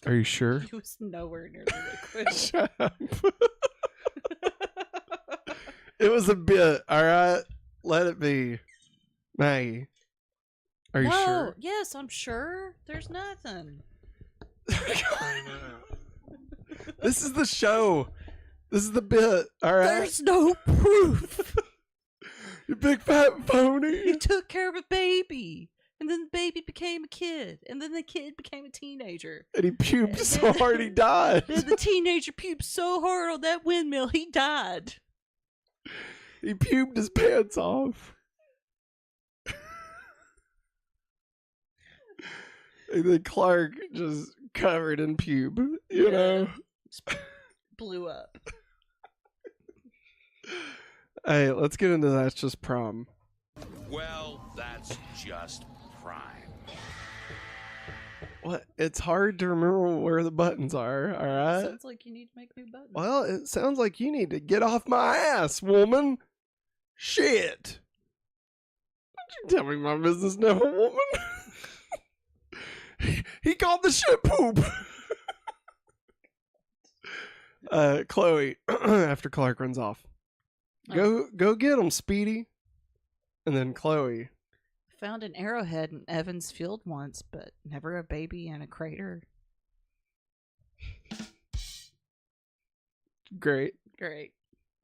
Are you sure? He was nowhere near the liquid. Shut up. It was a bit, all right? Let it be. Maggie, are you sure? Yes, I'm sure. There's nothing. This is the show. This is the bit, all right? There's no proof. You big fat phony. He took care of a baby. And then the baby became a kid. And then the kid became a teenager. And he puked so hard he died. Then the teenager puked so hard on that windmill, he died. He puked his pants off. And then Clark just covered in pube, you know? Blew up. Hey, let's get into That's Just Prom. Well, that's just prime. What? It's hard to remember where the buttons are, all right? Sounds like you need to make new buttons. Well, it sounds like you need to get off my ass, woman. Shit. Don't you tell me my business now, woman. He called the shit poop. Chloe, after Clark runs off. Go get him, Speedy. And then Chloe. Found an arrowhead in Evans Field once, but never a baby in a crater. Great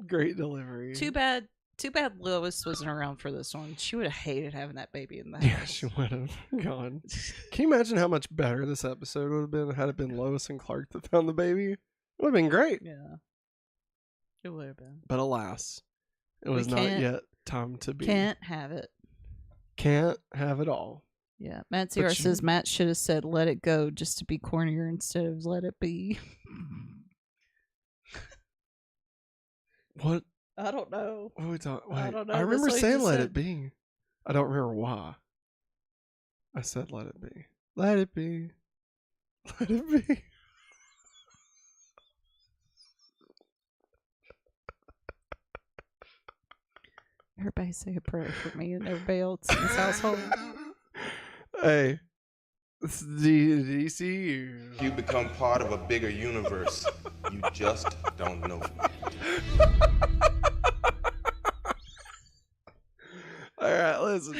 delivery. Too bad Lois wasn't around for this one. She would have hated having that baby in the house. Yeah, she would have gone. Can you imagine how much better this episode would have been had it been Lois and Clark that found the baby? It would have been great. Yeah. It would have been. But alas, it was not yet time to be. Can't have it. Can't have it all. Yeah. Matt CR says Matt should have said let it go just to be cornier instead of let it be. What? I don't know. What are we talking? I don't know. I remember That's what he saying just let said. it be. I don't remember why. I said let it be. Let it be. Let it be. Everybody say a prayer for me and everybody else in this household. Hey, it's the DCU. You become part of a bigger universe. You just don't know it. All right, listen.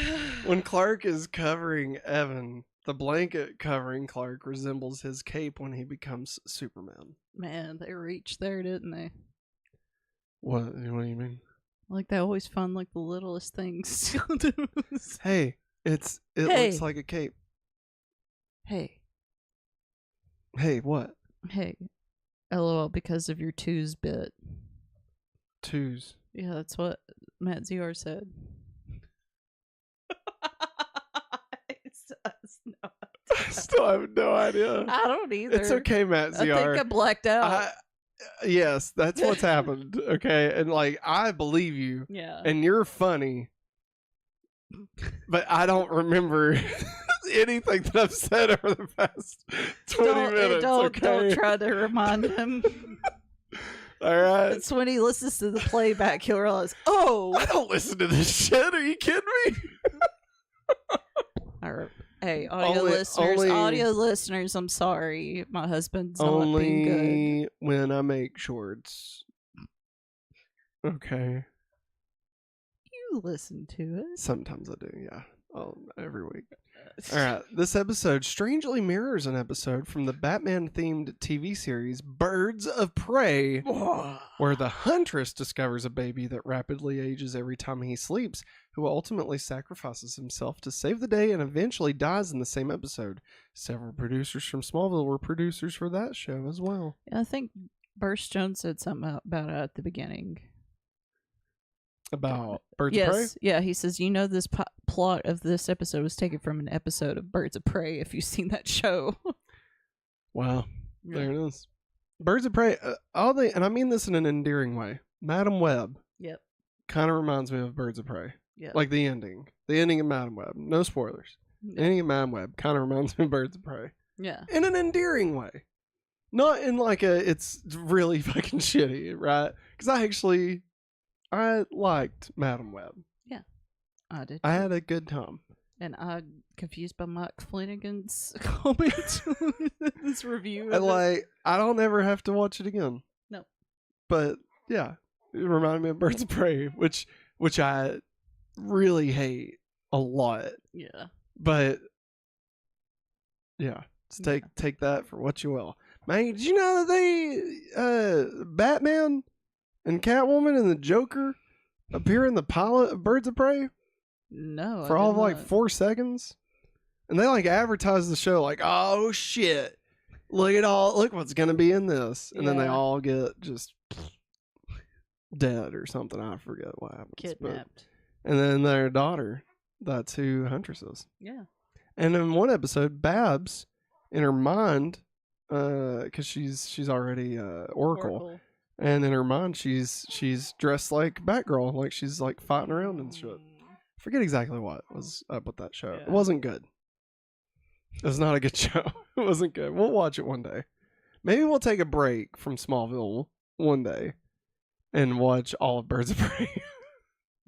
When Clark is covering Evan, the blanket covering Clark resembles his cape when he becomes Superman. Man, they reached there, didn't they? What do you mean? Like, they always find, like, the littlest things. Hey, it Hey. looks like a cape. Hey. Hey, what? Hey. LOL, because of your twos bit. Twos. Yeah, that's what Matt ZR said. I still have no idea. I don't either. It's okay, Matt ZR. I think I blacked out. Yes, that's what's happened. Okay, and like I believe you. Yeah. And you're funny, but I don't remember anything that I've said over the past 20 minutes. Don't try to remind him. All right. It's when he listens to the playback, he'll realize, oh. I don't listen to this shit. Are you kidding me? Hey, audio listeners, I'm sorry. My husband's not being good. Only when I make shorts. Okay. You listen to it. Sometimes I do, yeah. Every week. All right. This episode strangely mirrors an episode from the Batman-themed TV series Birds of Prey, where the Huntress discovers a baby that rapidly ages every time he sleeps, who ultimately sacrifices himself to save the day and eventually dies in the same episode. Several producers from Smallville were producers for that show as well. I think Burst Jones said something about it at the beginning. About Birds of Prey? Yeah, he says, you know, this plot of this episode was taken from an episode of Birds of Prey, if you've seen that show. Wow. Yeah. There it is. Birds of Prey, and I mean this in an endearing way. Madam Web. Yep. Kind of reminds me of Birds of Prey. Yep. Like the ending. The ending of Madam Web. No spoilers. Yep. The ending of Madam Web kind of reminds me of Birds of Prey. Yeah. In an endearing way. Not in like it's really fucking shitty, right? Because I liked Madam Web. Yeah, I did. I had a good time. And I'm confused by Mike Flanagan's comment on this review. I don't ever have to watch it again. No. But yeah, it reminded me of Birds of Prey, which I really hate a lot. Yeah. But yeah, just take that for what you will. Man, did you know that Batman and Catwoman and the Joker appear in the pilot of Birds of Prey? No. For all of like 4 seconds? And they like advertise the show like, oh shit, look what's gonna be in this. And then they all get just dead or something. I forget what happens. Kidnapped. And then their daughter, that's who Huntress is. Yeah. And in one episode, Babs, in her mind, because she's already Oracle. And in her mind, she's dressed like Batgirl, like she's like fighting around and shit. Forget exactly what was up with that show. Yeah. It wasn't good. It was not a good show. It wasn't good. We'll watch it one day. Maybe we'll take a break from Smallville one day and watch all of Birds of Prey.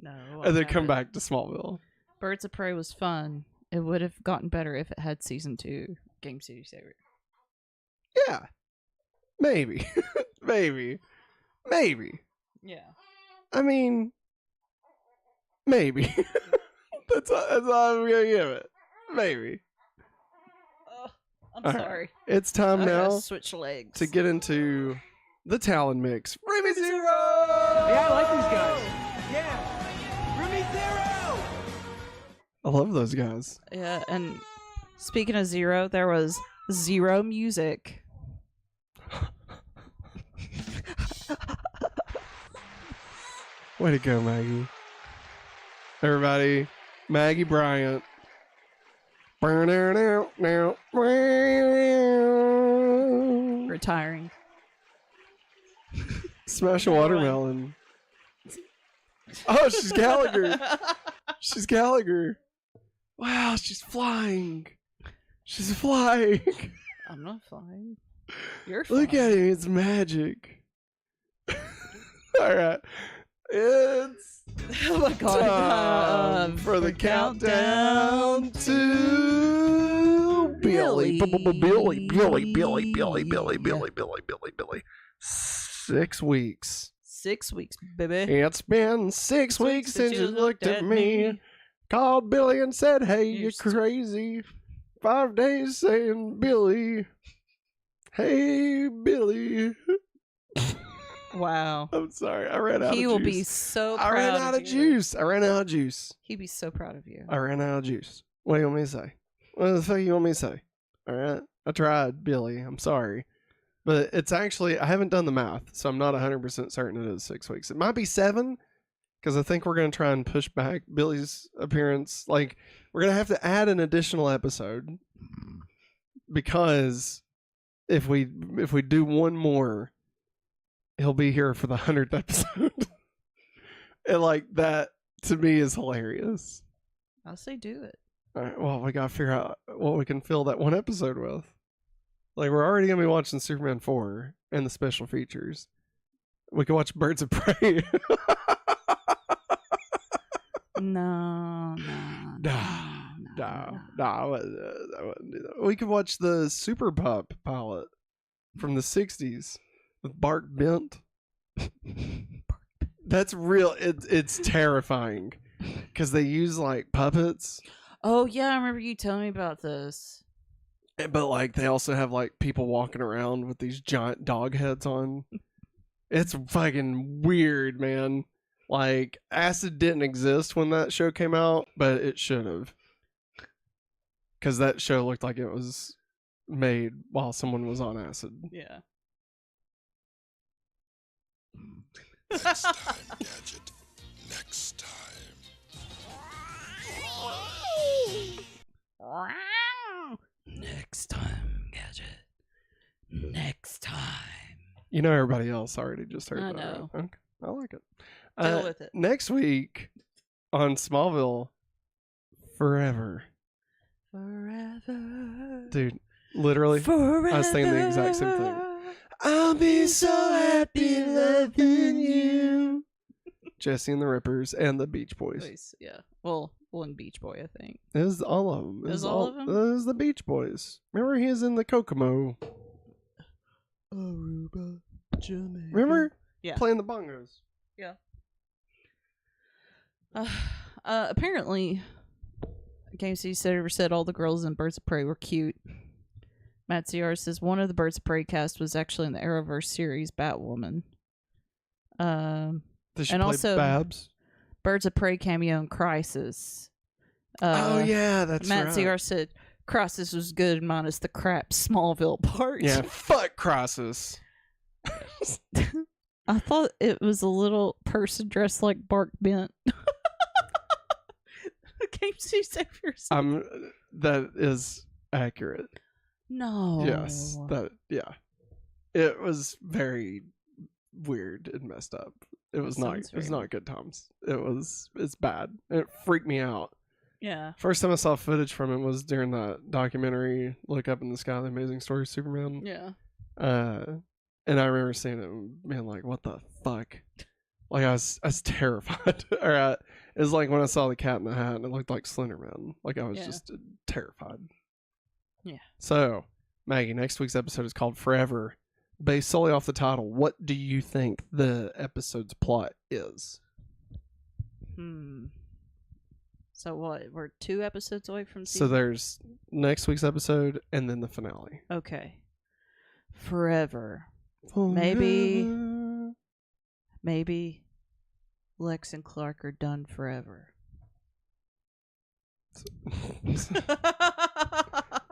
No. And then come back to Smallville. Birds of Prey was fun. It would have gotten better if it had season 2 Game City Savior. Yeah. Maybe. Maybe. Yeah. I mean, maybe. that's all I'm gonna give it. Maybe. I'm all sorry. Right. It's time now switch legs to get into the Talon mix. Remy Zero! Yeah, I like these guys. Yeah. Remy Zero! I love those guys. Yeah, and speaking of Zero, there was Zero music. Way to go, Maggie. Everybody, Maggie Bryant. Retiring. Smash a watermelon. Oh, she's Gallagher. She's Gallagher. Wow, she's flying. She's flying. I'm not flying. You're flying. Look at him. It's magic. All right. It's oh my god. time for the countdown to Billy. Billy. Billy. 6 weeks. 6 weeks, baby. It's been 6 weeks since you looked at me. Called Billy and said, hey, you're crazy. 5 days saying, Billy. Hey, Billy. Wow. I'm sorry. I ran out of juice. He will be so proud I ran out of juice. I ran out of juice. He'd be so proud of you. I ran out of juice. What do you want me to say? What the fuck do you want me to say? All right. I tried, Billy. I'm sorry. But it's actually, I haven't done the math, so I'm not 100% certain it is 6 weeks. It might be 7, because I think we're going to try and push back Billy's appearance. Like, we're going to have to add an additional episode, because if we do one more, he'll be here for the 100th episode. And like, that to me is hilarious. I'll say do it. All right, well, we got to figure out what we can fill that one episode with. Like, we're already going to be watching Superman 4 and the special features. We can watch Birds of Prey. No. I wouldn't do that. We could watch the Super Pup pilot from the 60s with Bart Bent. That's real. It's terrifying because they use like puppets. Oh yeah, I remember you telling me about this. But like they also have like people walking around with these giant dog heads on. It's fucking weird, man. Like acid didn't exist when that show came out, but it should have. Because that show looked like it was made while someone was on acid. Yeah. Next time, Gadget. Next time. Next time, Gadget. Next time. You know, everybody else already just heard I that. know. Right? Okay. I like it. Deal with it. Next week on Smallville, Forever. Dude, literally, Forever. I was thinking the exact same thing. I'll be so happy loving you. Jesse and the Rippers and the Beach Boys. Yeah. Well, one Beach Boy, I think. It was all of them. It was all of them? It was the Beach Boys. Remember he was in the Kokomo. Aruba, Jamaica. Remember? Yeah. Playing the bongos. Yeah. Apparently, Game City said all the girls in Birds of Prey were cute. Matt Ciara says one of the Birds of Prey cast was actually in the Arrowverse series Batwoman. Does she and play also Babs? Birds of Prey cameo in Crisis. Oh yeah, that's Matt right. Ciara said Crisis was good minus the crap Smallville part. Yeah, fuck Crisis. I thought it was a little person dressed like Bart Bent. Game City Saviors. That is accurate. No. Yes. Yeah. It was very weird and messed up. It was not good times. It's bad. It freaked me out. Yeah. First time I saw footage from it was during that documentary Look Up in the Sky, The Amazing Story of Superman. Yeah. And I remember seeing it and being like, what the fuck? Like I was terrified. Or it was like when I saw the Cat in the Hat and it looked like Slenderman. Like I was just terrified. Yeah. So, Maggie, next week's episode is called Forever. Based solely off the title, what do you think the episode's plot is? So what? We're 2 episodes away from So there's next week's episode and then the finale. Okay. Forever. Forever. Maybe Lex and Clark are done forever.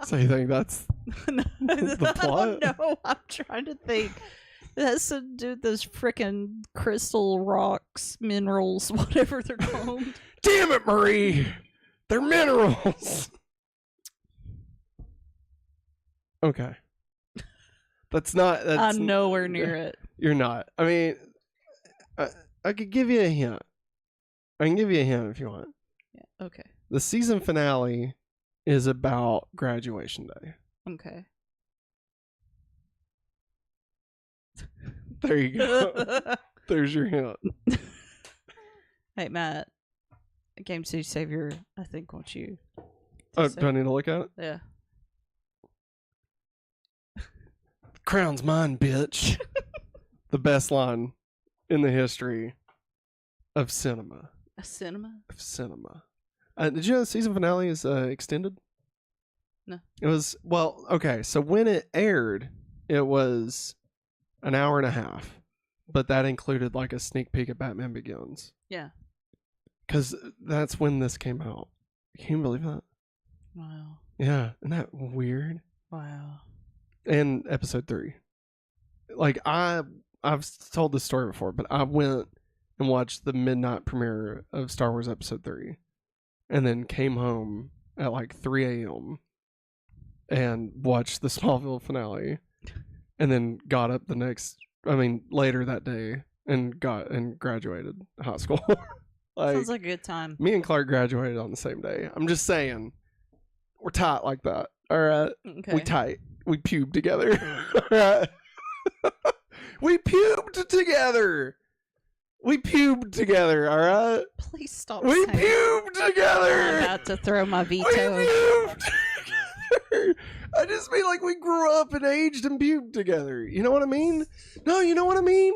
So you think that's the plot? No, I'm trying to think. It has to do with those frickin' crystal rocks, minerals, whatever they're called. Damn it, Marie! They're minerals! Okay. I'm nowhere near it. You're not. I mean, I could give you a hint. I can give you a hint if you want. Yeah, okay. The season finale is about graduation day. Okay. There you go. There's your hint. Hey, Matt. Game City Savior, I think, wants you. Oh, do I need to look at it? Yeah. crown's mine, bitch. The best line in the history of cinema. A cinema? Of cinema. Did you know the season finale is extended? No. It was, well, okay, so when it aired, it was an hour and a half, but that included like a sneak peek at Batman Begins. Yeah. Because that's when this came out. Can you believe that? Wow. Yeah, isn't that weird? Wow. And episode 3. Like, I've told this story before, but I went and watched the midnight premiere of Star Wars Episode 3 and then came home at like 3 a.m. and watched the Smallville finale and then got up later that day and graduated high school. Sounds like a good time. Me and Clark graduated on the same day. I'm just saying, we're tight like that. All right. Okay. We tight. We pubed together. All right. We pubed together. We pubed together. All right. Please stop. We saying pubed together. I'm about to throw my veto. We pubed together. I just mean like we grew up and aged and pubed together. You know what I mean? No, you know what I mean?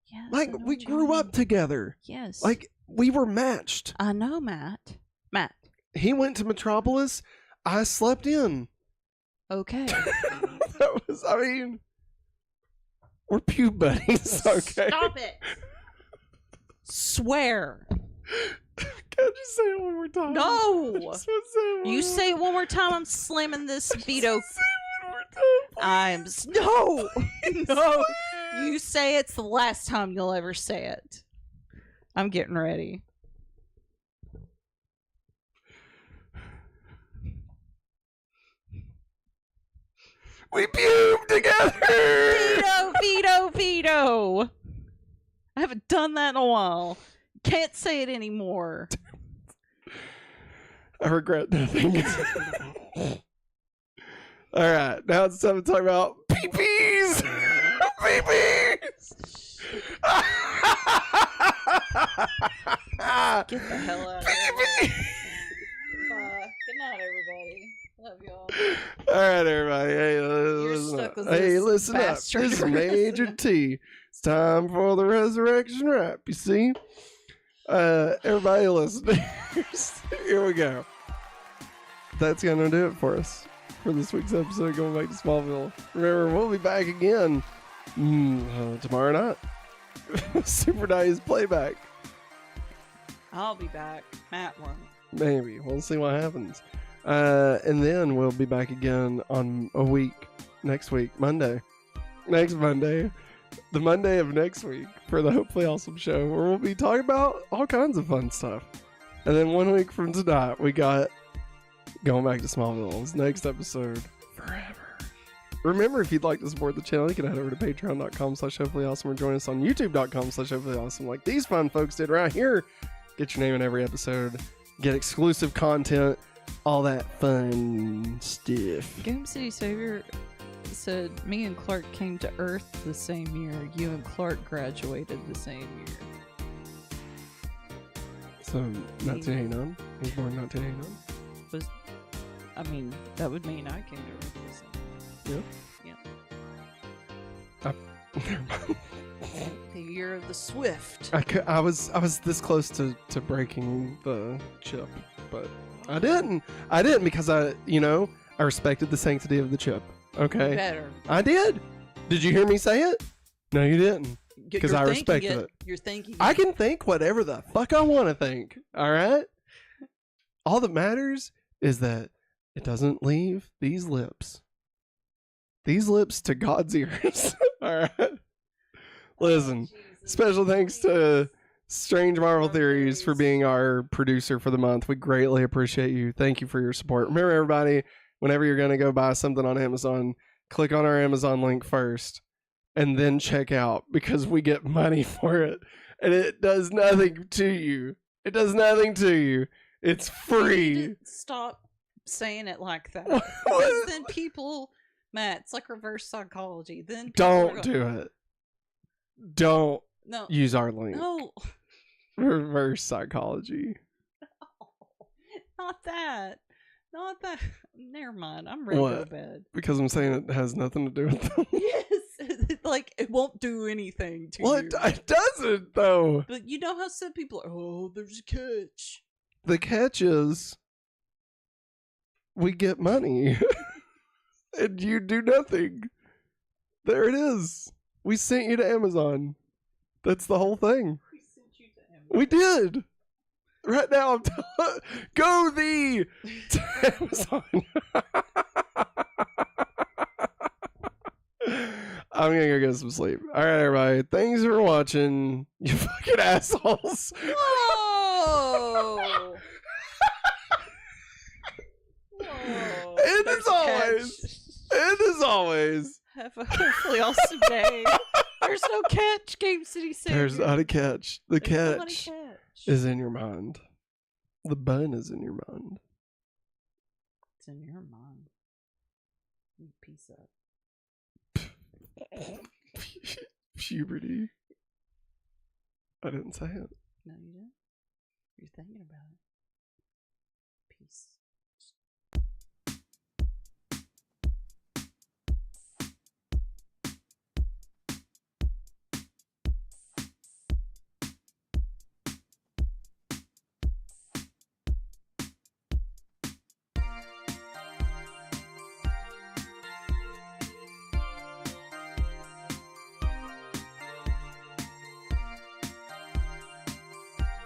Yes, Like we grew up together. Yes. Like we were matched. I know, Matt. Matt. He went to Metropolis. I slept in. Okay. That was, I mean, we're pube buddies. Okay. Stop it. Swear. Can't you say it one more time? No. I just want to say it one You more say it one more time, I'm slamming this veto. Say it one more time. No. No. You say it's the last time you'll ever say it. I'm getting ready. We pubed together. Veto, veto, veto. I haven't done that in a while. Can't say it anymore. I regret nothing. All right, now it's time to talk about pee-pees. Pee-pees. Get the hell out of here. Good night, everybody. Love y'all. All right, everybody. Hey, listen stuck up. with Hey, this listen up. bastard. This is Major T. It's time for the resurrection rap. You see, everybody, listen. Here we go. That's gonna do it for us for this week's episode. Going back to Smallville. Remember, we'll be back again tomorrow night. Super Nice playback. I'll be back. Matt won't. Maybe. We'll see what happens. And then we'll be back again on a week. Next week. Monday. Next Monday. The Monday of next week for the Hopefully Awesome show, where we'll be talking about all kinds of fun stuff. And then 1 week from tonight, we got Going Back to Smallville's next episode forever. Remember, if you'd like to support the channel, you can head over to patreon.com/hopefullyawesome or join us on youtube.com/hopefullyawesome like these fun folks did right here. Get your name in every episode. Get exclusive content. All that fun stuff. Game City Savior said, me and Clark came to Earth the same year. You and Clark graduated the same year. So, 1989? He was born in 1989? That would mean I came to Earth the same year. Yeah. The year of the Swift. I was this close to breaking the chip, but I didn't. I didn't because I respected the sanctity of the chip. Okay. Better. I did. Did you hear me say it? No, you didn't. Because I respected it. You're thinking. I can think whatever the fuck I want to think. All right. All that matters is that it doesn't leave these lips. These lips to God's ears. All right. Listen. Special thanks to Strange Marvel Theories for being our producer for the month. We greatly appreciate you. Thank you for your support. Remember, everybody, whenever you're going to go buy something on Amazon, click on our Amazon link first and then check out, because we get money for it. And it does nothing to you. It does nothing to you. It's free. Stop saying it like that. Because then people, Matt, it's like reverse psychology. Then don't do it. Don't use our link. No. Reverse psychology. No, not that. Not that. Never mind. I'm ready to go to What? bed. Because I'm saying it has nothing to do with them. Yes. Like, it won't do anything to What? you. It doesn't, though. But you know how some people are, oh, there's a catch. The catch is we get money and you do nothing. There it is. We sent you to Amazon. That's the whole thing. We sent you to Amazon. We did. Right now, go thee to Amazon. I'm gonna go get some sleep. All right, everybody. Thanks for watching. You fucking assholes. Whoa! Whoa. And There's as a always. catch. And as always. Have a hopefully awesome day. There's no catch, Game City Savior. There's not a catch. The There's not a catch catch. is in your mind. The bun is in your mind. It's in your mind. You piece up. Puberty. I didn't say it. No, you didn't. You're thinking about it.